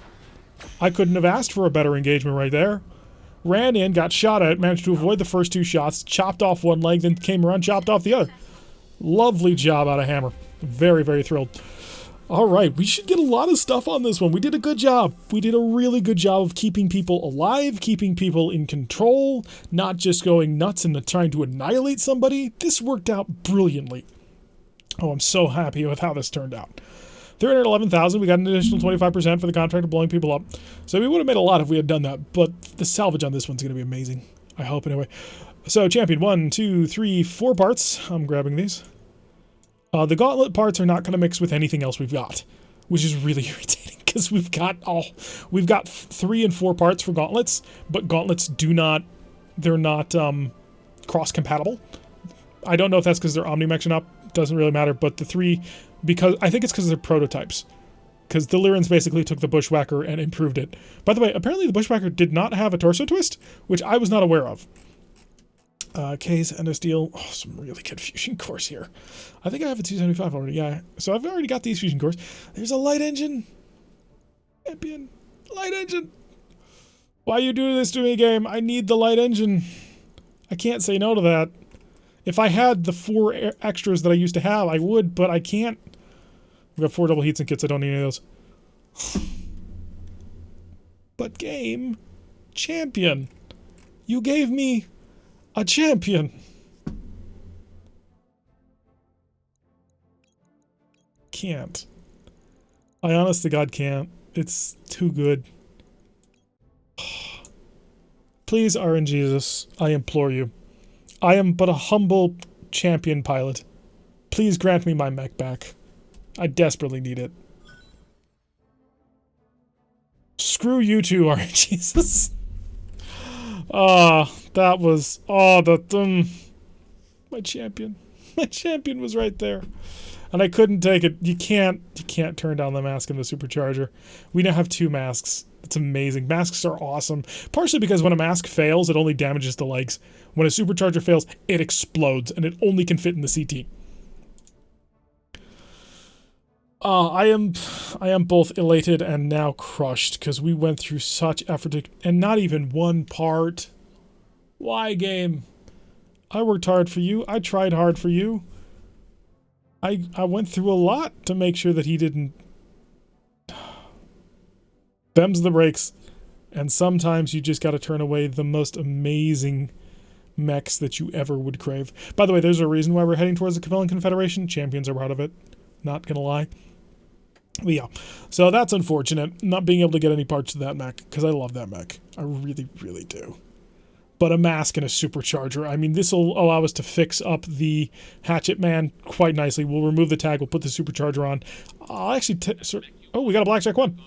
I couldn't have asked for a better engagement right there. Ran in, got shot at, managed to avoid the first 2 shots, chopped off one leg, then came around, chopped off the other. Lovely job out of Hammer. Very, very thrilled. Alright, we should get a lot of stuff on this one. We did a good job. We did a really good job of keeping people alive, keeping people in control, not just going nuts and trying to annihilate somebody. This worked out brilliantly. Oh, I'm so happy with how this turned out. 311,000, we got an additional 25% for the contract of blowing people up. So we would have made a lot if we had done that, but the salvage on this one's going to be amazing. I hope, anyway. So, champion, 1, 2, 3, 4 parts. I'm grabbing these. The gauntlet parts are not going to mix with anything else we've got, which is really irritating, because we've got 3 and 4 parts for gauntlets, but gauntlets they're not cross-compatible. I don't know if that's because they're Omnimex or not. Doesn't really matter, but the 3... because I think it's because they're prototypes. Because the Lyrans basically took the Bushwhacker and improved it. By the way, apparently the Bushwhacker did not have a torso twist, which I was not aware of. K's Endosteel. Oh, some really good fusion cores here. I think I have a 275 already. Yeah, so I've already got these fusion cores. There's a light engine. Champion. Light engine. Why you do this to me, game? I need the light engine. I can't say no to that. If I had the 4 extras that I used to have, I would, but I can't. I've got 4 double heats and kits. I don't need any of those. But game, champion, you gave me a champion. Can't. I honest to God can't. It's too good. Please, RNGesus, I implore you. I am but a humble champion pilot. Please grant me my mech back. I desperately need it. Screw you two, RNGesus. That was... my champion. My champion was right there. And I couldn't take it. You can't turn down the mask in the supercharger. We now have 2 masks. It's amazing. Masks are awesome. Partially because when a mask fails, it only damages the legs. When a supercharger fails, it explodes, and it only can fit in the CT. I am both elated and now crushed, because we went through such effort to, and not even one part. Why, game? I worked hard for you. I tried hard for you. I went through a lot to make sure that he didn't. Them's the breaks. And sometimes you just gotta turn away the most amazing mechs that you ever would crave. By the way, there's a reason why we're heading towards the Capellan Confederation. Champions are proud of it. Not gonna lie. But yeah, so that's unfortunate, not being able to get any parts of that mech, because I love that mech. I really, really do. But a mask and a supercharger, I mean, this will allow us to fix up the Hatchet Man quite nicely. We'll remove the tag, we'll put the supercharger on. I'll actually... oh, we got a Blackjack 1.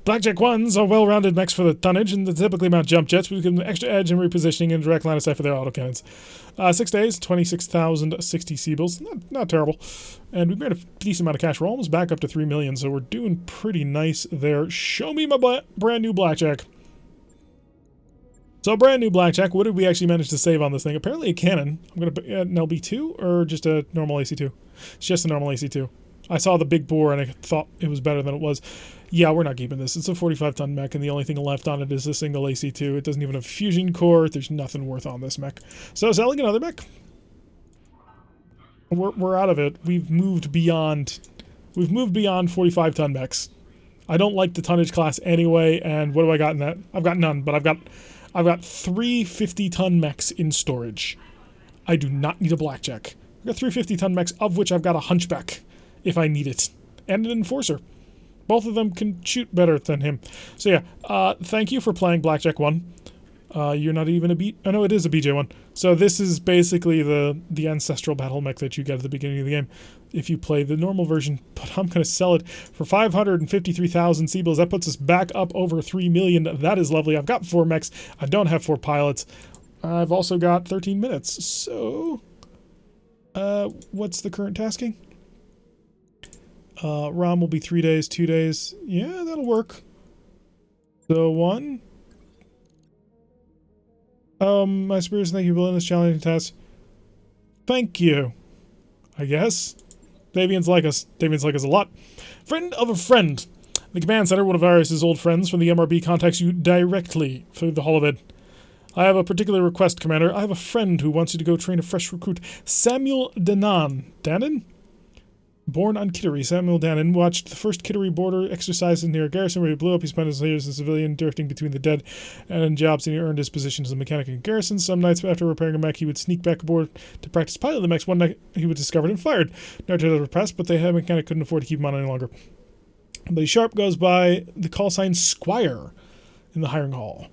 Blackjack 1s are well-rounded mechs for the tonnage, and they typically mount jump jets, but we give them extra edge and repositioning and direct line of sight for their autocannons. 6 days, 26,060 Seabills. Not terrible. And we've made a decent amount of cash. We're almost back up to 3 million, so we're doing pretty nice there. Show me my brand new Blackjack. So, brand new Blackjack. What did we actually manage to save on this thing? Apparently a cannon. I'm going to put an LB2 or just a normal AC2? It's just a normal AC2. I saw the big bore and I thought it was better than it was. Yeah, we're not keeping this. It's a 45-ton mech, and the only thing left on it is a single AC2. It doesn't even have a fusion core. There's nothing worth on this mech. So, selling another mech. We're out of it. We've moved beyond 45-ton mechs. I don't like the tonnage class anyway, and what do I got in that? I've got none, but I've got 3 50-ton mechs in storage. I do not need a Blackjack. I've got 3 50-ton mechs, of which I've got a Hunchback, if I need it. And an Enforcer. Both of them can shoot better than him. So yeah, thank you for playing Blackjack 1. You're not even a oh no, it is a BJ1. So this is basically the ancestral battle mech that you get at the beginning of the game if you play the normal version. But I'm going to sell it for 553,000 Seabills. That puts us back up over 3 million. That is lovely. I've got 4 mechs. I don't have 4 pilots. I've also got 13 minutes. So, what's the current tasking? ROM will be 3 days, 2 days. Yeah, that'll work. So, 1. My superiors thank you for letting this challenging task. Thank you. I guess. Davians like us. Davians like us a lot. Friend of a friend. The command center, one of Arius' old friends from the MRB, contacts you directly through the holovid. I have a particular request, Commander. I have a friend who wants you to go train a fresh recruit. Samuel Danan. Danan? Born on Kittery, Samuel Danan watched the first Kittery border exercises near a garrison where he blew up. He spent his years as a civilian, drifting between the dead and jobs, and he earned his position as a mechanic in garrison. Some nights after repairing a mech, he would sneak back aboard to practice piloting the mechs. One night, he was discovered and fired. No to the press, but the head mechanic couldn't afford to keep him on any longer. But Sharp goes by the call sign Squire in the hiring hall.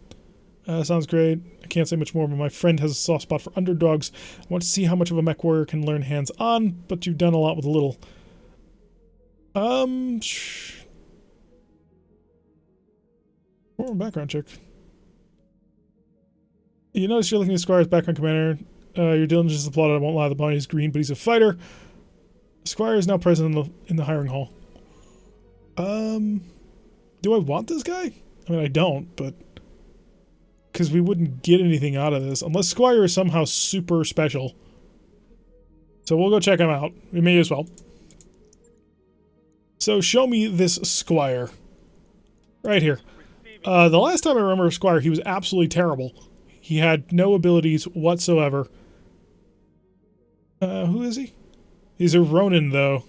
Sounds great. I can't say much more, but my friend has a soft spot for underdogs. I want to see how much of a mech warrior can learn hands-on, but you've done a lot with a little. Background check. You notice you're looking at Squire's background, Commander. Your diligence is applauded. I won't lie, the bounty is green, but he's a fighter. Squire is now present in the hiring hall. Do I want this guy? I mean, I don't, but... because we wouldn't get anything out of this, unless Squire is somehow super special. So we'll go check him out. We may as well. So show me this Squire. Right here. The last time I remember Squire, he was absolutely terrible. He had no abilities whatsoever. Who is he? He's a Ronin, though.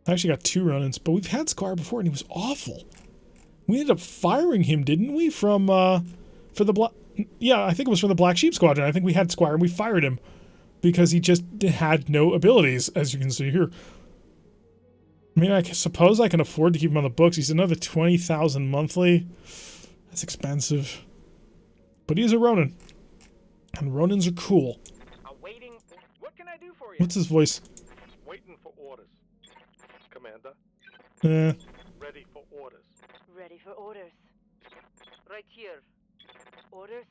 I actually got 2 Ronins, but we've had Squire before, and he was awful. We ended up firing him, didn't we? From, for the Black... yeah, I think it was from the Black Sheep Squadron. I think we had Squire, and we fired him. Because he just had no abilities, as you can see here. I mean, I suppose I can afford to keep him on the books. He's another 20,000 monthly. That's expensive. But he's a Ronin. And Ronins are cool. Awaiting. What can I do for you? What's his voice? Waiting for orders. Commander. Ready for orders. Ready for orders. Right here. Orders?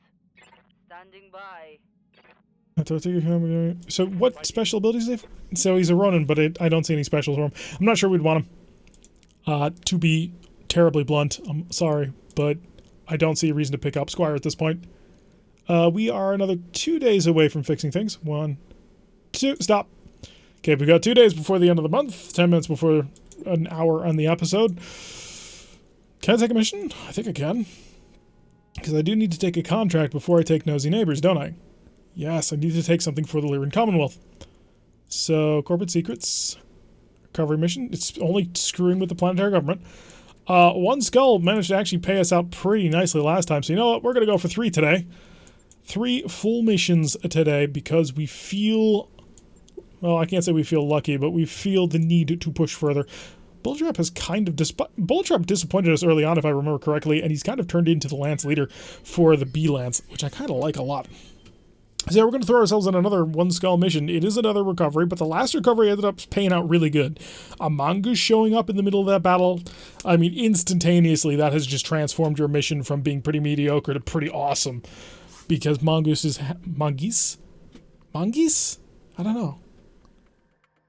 Standing by. So what special abilities do they have? So he's a Ronin, but I don't see any specials for him. I'm not sure we'd want him. To be terribly blunt, I'm sorry, but I don't see a reason to pick up Squire at this point. We are another 2 days away from fixing things. 1, 2, stop. Okay, we've got 2 days before the end of the month, 10 minutes before an hour on the episode. Can I take a mission? I think I can. Because I do need to take a contract before I take Nosy Neighbors, don't I? Yes, I need to take something for the Lyran Commonwealth. So, corporate secrets, recovery mission. It's only screwing with the planetary government. One skull managed to actually pay us out pretty nicely last time. So you know what? We're going to go for 3 today. 3 full missions today because we feel... Well, I can't say we feel lucky, but we feel the need to push further. BattleTech has kind of... BattleTech disappointed us early on, if I remember correctly, and he's kind of turned into the Lance leader for the B-Lance, which I kind of like a lot. So yeah, we're going to throw ourselves in another 1 skull mission. It is another recovery, but the last recovery ended up paying out really good. A mongoose showing up in the middle of that battle, I mean, instantaneously, that has just transformed your mission from being pretty mediocre to pretty awesome. Because mongoose is... Mongoose? Mongoose? I don't know.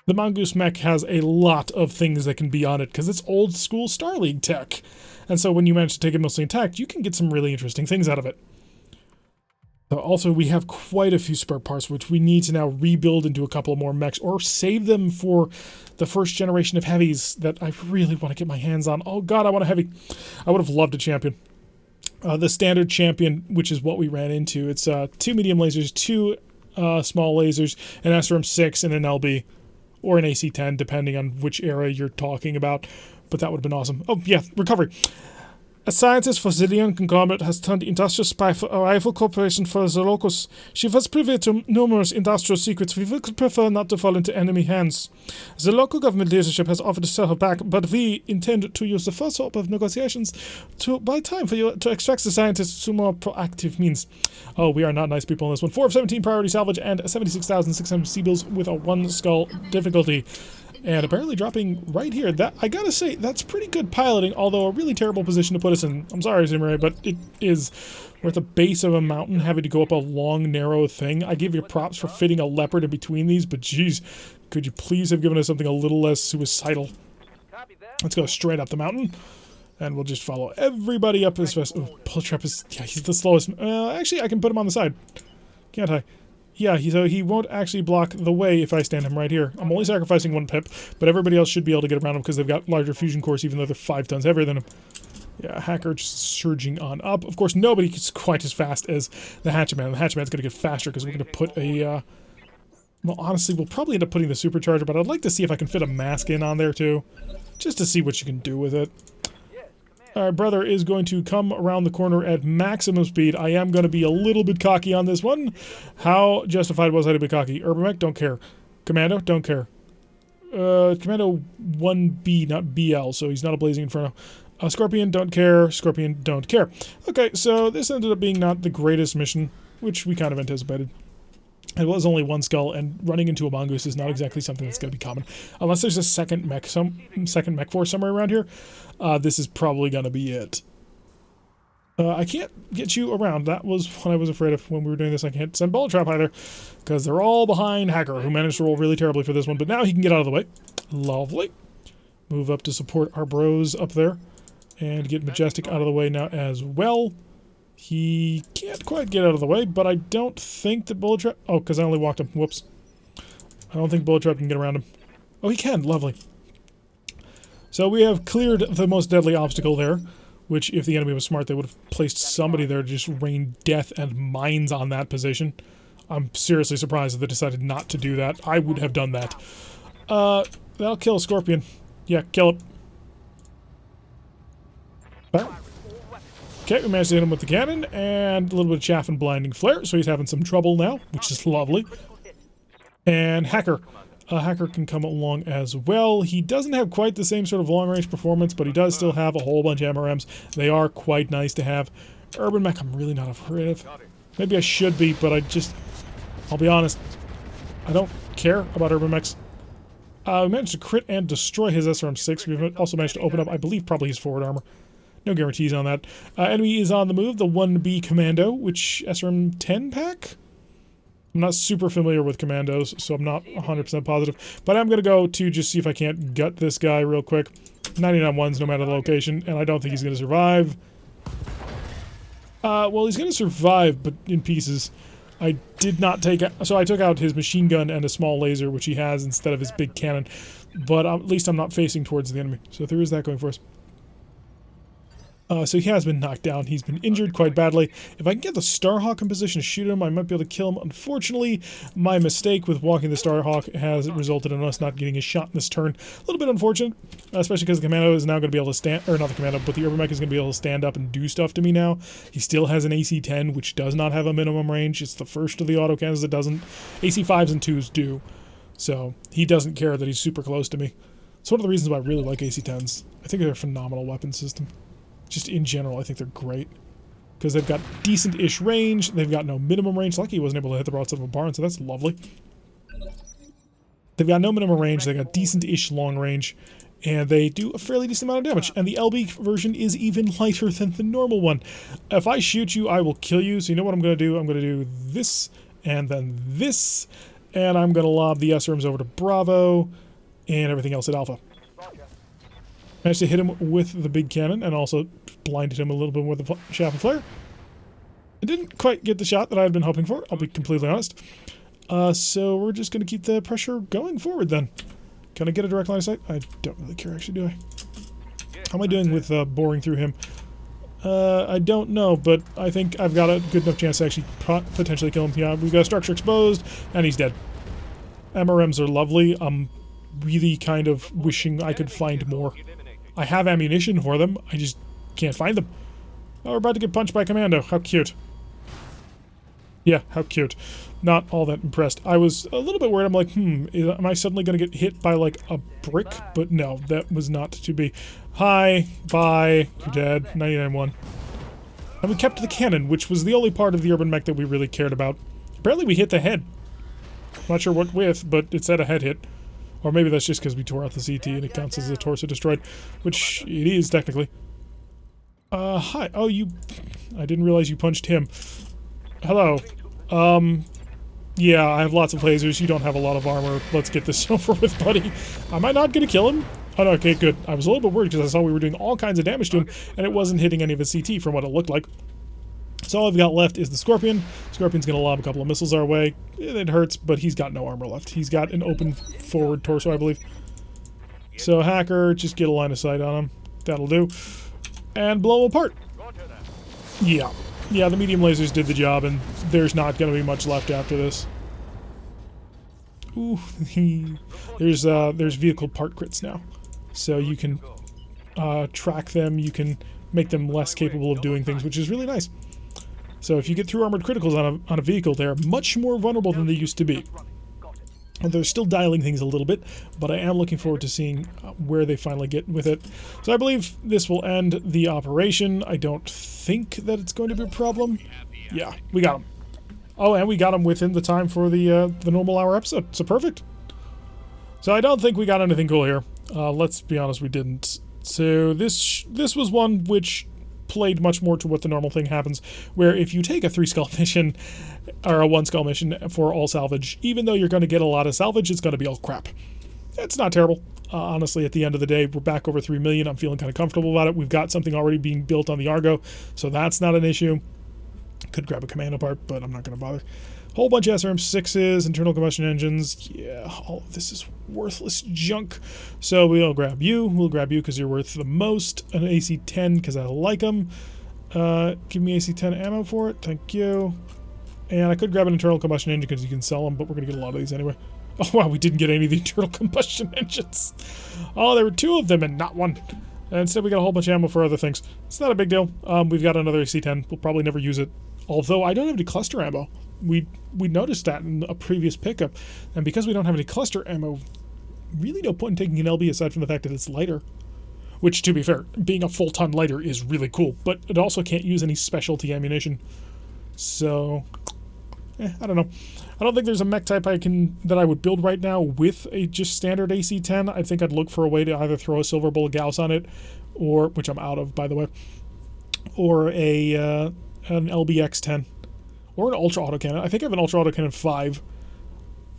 The mongoose mech has a lot of things that can be on it, because it's old school Star League tech. And so when you manage to take it mostly intact, you can get some really interesting things out of it. Also, we have quite a few spare parts, which we need to now rebuild into a couple more mechs, or save them for the first generation of heavies that I really want to get my hands on. Oh god, I want a heavy. I would have loved a champion. The standard champion, which is what we ran into, it's 2 medium lasers, 2 small lasers, an SRM-6, and an LB, or an AC-10, depending on which era you're talking about. But that would have been awesome. Oh, yeah, recovery. A scientist for Zillion Conglomerate has turned industrial spy for a rival corporation for the Locus. She was privy to numerous industrial secrets. We would prefer not to fall into enemy hands. The local government leadership has offered to sell her back, but we intend to use the first hope of negotiations to buy time for you to extract the scientists to more proactive means. Oh, we are not nice people on this one. 4 of 17 priority salvage and 76,600 C-bills with a 1 skull difficulty. And apparently dropping right here. That, I gotta say, that's pretty good piloting, although a really terrible position to put us in. I'm sorry, Samurai, but it is. We're at the base of a mountain, having to go up a long, narrow thing. I give you props for fitting a leopard in between these, but geez, could you please have given us something a little less suicidal? Let's go straight up the mountain, and we'll just follow everybody up as fast. Oh, BattleTech is, yeah, he's the slowest. Actually, I can put him on the side. Can't I? Yeah, so he won't actually block the way if I stand him right here. I'm only sacrificing 1 pip, but everybody else should be able to get around him because they've got larger fusion cores, even though they're 5 tons heavier than him. Yeah, Hacker just surging on up. Of course, nobody gets quite as fast as the Hatchetman. The Hatchetman's going to get faster because we're going to put a... well, honestly, we'll probably end up putting the Supercharger, but I'd like to see if I can fit a mask in on there, too. Just to see what you can do with it. Our brother is going to come around the corner at maximum speed. I am going to be a little bit cocky on this one. How justified was I to be cocky? Urban don't care. Commando, don't care. Commando 1B, not BL, so he's not a Blazing Inferno. Scorpion, don't care. Scorpion, don't care. Okay, so this ended up being not the greatest mission, which we kind of anticipated. It was only 1 skull, and running into a mongoose is not exactly something that's going to be common. Unless there's a second mech force somewhere around here, this is probably going to be it. I can't get you around. That was what I was afraid of when we were doing this. I can't send BattleTech either, because they're all behind Hacker, who managed to roll really terribly for this one. But now he can get out of the way. Lovely. Move up to support our bros up there, and get Majestic out of the way now as well. He can't quite get out of the way, but I don't think that BattleTech... Oh, because I only walked him. Whoops. I don't think BattleTech can get around him. Oh, he can. Lovely. So we have cleared the most deadly obstacle there, which if the enemy was smart, they would have placed somebody there to just rain death and mines on that position. I'm seriously surprised that they decided not to do that. I would have done that. That'll kill Scorpion. Yeah, kill it. Back. Okay, we managed to hit him with the cannon, and a little bit of chaff and blinding flare, so he's having some trouble now, which is lovely. And Hacker. Hacker can come along as well. He doesn't have quite the same sort of long-range performance, but he does still have a whole bunch of MRMs. They are quite nice to have. Urban Mech, I'm really not afraid of. Maybe I should be, but I'll be honest, I don't care about Urban Mechs. We managed to crit and destroy his SRM-6. We've also managed to open up, I believe, probably his forward armor. No guarantees on that. Enemy is on the move, the 1B Commando, which SRM-10 pack? I'm not super familiar with commandos, so I'm not 100% positive. But I'm going to go to just see if I can't gut this guy real quick. 99 ones no matter the location, and I don't think he's going to survive. Well, he's going to survive, but in pieces. I did not take... So I took out his machine gun and a small laser, which he has instead of his big cannon. But at least I'm not facing towards the enemy. So there is that going for us. So he has been knocked down. He's been injured quite badly. If I can get the Starhawk in position to shoot him, I might be able to kill him. Unfortunately, my mistake with walking the Starhawk has resulted in us not getting a shot in this turn. A little bit unfortunate, especially because the Commando is now going to be able to stand... Or not the Commando, but the Urban Mech is going to be able to stand up and do stuff to me now. He still has an AC-10, which does not have a minimum range. It's the first of the autocannons that doesn't. AC-5s and 2s do. So he doesn't care that he's super close to me. It's one of the reasons why I really like AC-10s. I think they're a phenomenal weapon system. Just in general, I think they're great. Because they've got decent-ish range, they've got no minimum range. Lucky he wasn't able to hit the broadside of a barn, so that's lovely. They've got no minimum range, they've got decent-ish long range, and they do a fairly decent amount of damage. And the LB version is even lighter than the normal one. If I shoot you, I will kill you, so you know what I'm going to do? I'm going to do this, and then this, and I'm going to lob the SRMs over to Bravo, and everything else at Alpha. Managed to hit him with the big cannon and also blinded him a little bit with the shaft and flare. I didn't quite get the shot that I had been hoping for, I'll be completely honest. So we're just going to keep the pressure going forward then. Can I get a direct line of sight? I don't really care actually, do I? How am I doing with boring through him? I don't know, but I think I've got a good enough chance to actually potentially kill him. Yeah, we've got a structure exposed, and he's dead. MRMs are lovely. I'm really kind of wishing I could find more. I have ammunition for them, I just can't find them. Oh, we're about to get punched by Commando. How cute. Yeah, how cute. Not all that impressed. I was a little bit worried. I'm like, am I suddenly going to get hit by, like, a brick? But no, that was not to be. Hi, bye, you're dead. 99-1. And we kept the cannon, which was the only part of the Urban Mech that we really cared about. Apparently we hit the head. Not sure what with, but it said a head hit. Or maybe that's just because we tore out the CT and it counts as a torso destroyed. Which it is, technically. Hi. Oh, you... I didn't realize you punched him. Hello. Yeah, I have lots of lasers. You don't have a lot of armor. Let's get this over with, buddy. Am I not going to kill him? Oh, no, okay, good. I was a little bit worried because I saw we were doing all kinds of damage to him, and it wasn't hitting any of his CT from what it looked like. So all I've got left is the Scorpion. Scorpion's going to lob a couple of missiles our way. It hurts, but he's got no armor left. He's got an open forward torso, I believe. So Hacker, just get a line of sight on him. That'll do. And blow him apart. Yeah. Yeah, the medium lasers did the job, and there's not going to be much left after this. Ooh, there's vehicle part crits now. So you can track them, you can make them less capable of doing things, which is really nice. So if you get through armored criticals on a vehicle, they're much more vulnerable than they used to be. And they're still dialing things a little bit, but I am looking forward to seeing where they finally get with it. So I believe this will end the operation. I don't think that it's going to be a problem. Yeah, we got him. Oh, and we got him within the time for the normal hour episode, so perfect. So I don't think we got anything cool here. Let's be honest, we didn't. So this was one which played much more to what the normal thing happens, where if you take a 3-skull mission, or a 1-skull mission for all salvage, even though you're going to get a lot of salvage, it's going to be all crap. It's not terrible. Honestly, at the end of the day, we're back over 3 million. I'm feeling kind of comfortable about it. We've got something already being built on the Argo, so that's not an issue. Could grab a commando part, but I'm not going to bother. Whole bunch of SRM-6s, internal combustion engines. Yeah, all of this is worthless junk. So we'll grab you. We'll grab you because you're worth the most. An AC-10 because I like them. Give me AC-10 ammo for it. Thank you. And I could grab an internal combustion engine because you can sell them, but we're going to get a lot of these anyway. Oh, wow, we didn't get any of the internal combustion engines. Oh, there were 2 of them and not 1. And instead, we got a whole bunch of ammo for other things. It's not a big deal. We've got another AC-10. We'll probably never use it. Although I don't have any cluster ammo. We noticed that in a previous pickup. And because we don't have any cluster ammo, really no point in taking an LB aside from the fact that it's lighter. Which, to be fair, being a full-ton lighter is really cool. But it also can't use any specialty ammunition. So, I don't know. I don't think there's a mech type that I would build right now with a just standard AC-10. I think I'd look for a way to either throw a Silver Bullet Gauss on it, or, which I'm out of, by the way, or an LBX-10. Or an ultra autocannon. I think I have an ultra autocannon 5.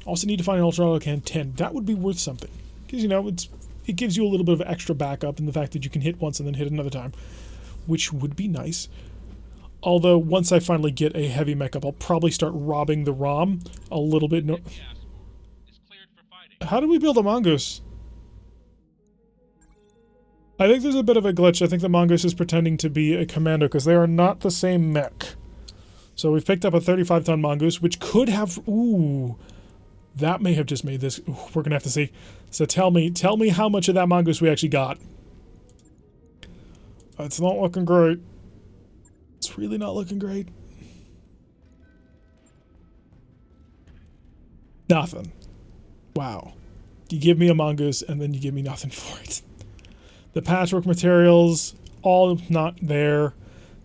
Also need to find an ultra autocannon 10. That would be worth something. Because, you know, it gives you a little bit of extra backup in the fact that you can hit once and then hit another time. Which would be nice. Although, once I finally get a heavy mech up, I'll probably start robbing the ROM a little bit. No. How do we build a mongoose? I think there's a bit of a glitch. I think the mongoose is pretending to be a commando because they are not the same mech. So we've picked up a 35-ton mongoose, which could have... Ooh, that may have just made this... Ooh, we're going to have to see. So tell me how much of that mongoose we actually got. It's not looking great. It's really not looking great. Nothing. Wow. You give me a mongoose and then you give me nothing for it. The patchwork materials, all not there.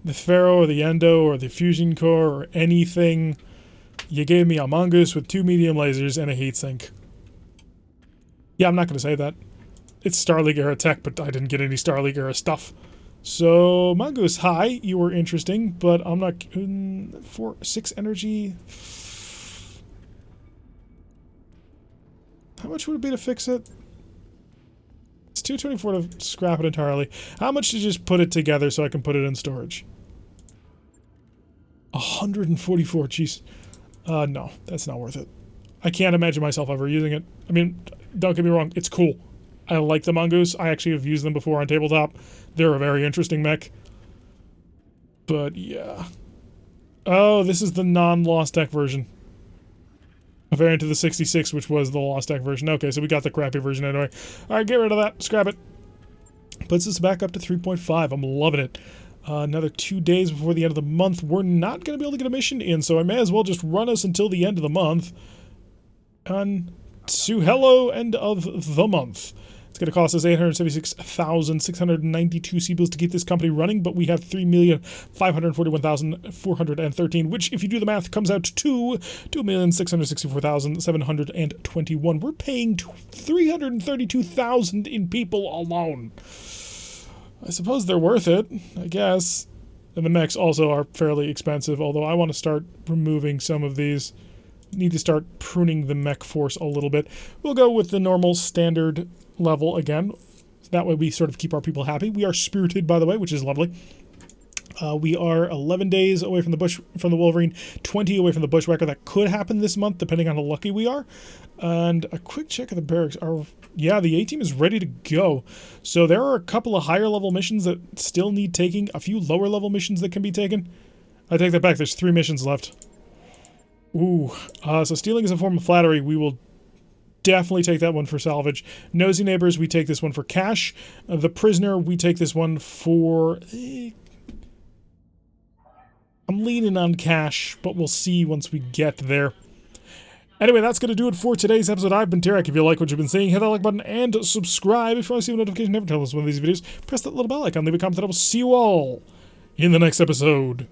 The Pharaoh or the Endo or the Fusion Core or anything. You gave me a mongoose with 2 medium lasers and a heatsink. Yeah, I'm not going to say that. It's Starleague era tech, but I didn't get any Starleague era stuff. So, mongoose, hi, you were interesting, but I'm not... 6 energy... How much would it be to fix it? It's 224 to scrap it entirely. How much to just put it together so I can put it in storage? 144, jeez. No, that's not worth it. I can't imagine myself ever using it. I mean, don't get me wrong, it's cool. I like the mongoose. I actually have used them before on tabletop. They're a very interesting mech. But, yeah. Oh, this is the non-Lost Tech version. A variant of the 66, which was the Lost Tech version. Okay, so we got the crappy version anyway. Alright, get rid of that. Scrap it. Puts us back up to 3.5. I'm loving it. Another 2 days before the end of the month. We're not going to be able to get a mission in, so I may as well just run us until the end of the month. And to hello, end of the month. It's going to cost us 876,692 C-bills to keep this company running, but we have 3,541,413, which, if you do the math, comes out to 2,664,721. We're paying 332,000 in people alone. I suppose they're worth it, I guess. And the mechs also are fairly expensive, although I want to start removing some of these. Need to start pruning the mech force a little bit. We'll go with the normal standard level again. That way we sort of keep our people happy. We are spirited, by the way, which is lovely. We are 11 days away from the Wolverine, 20 away from the Bushwhacker. That could happen this month, depending on how lucky we are. And a quick check of the barracks. Yeah, the A-team is ready to go. So there are a couple of higher level missions that still need taking. A few lower level missions that can be taken. I take that back. There's 3 missions left. Ooh. So stealing is a form of flattery. We will definitely take that one for salvage. Nosy Neighbors, we take this one for cash. The Prisoner, we take this one for... I'm leaning on cash, but we'll see once we get there. Anyway, that's going to do it for today's episode. I've been Tarek. If you like what you've been seeing, hit that like button and subscribe. If you want to see a notification, never tell us one of these videos, press that little bell icon, leave a comment, and I will see you all in the next episode.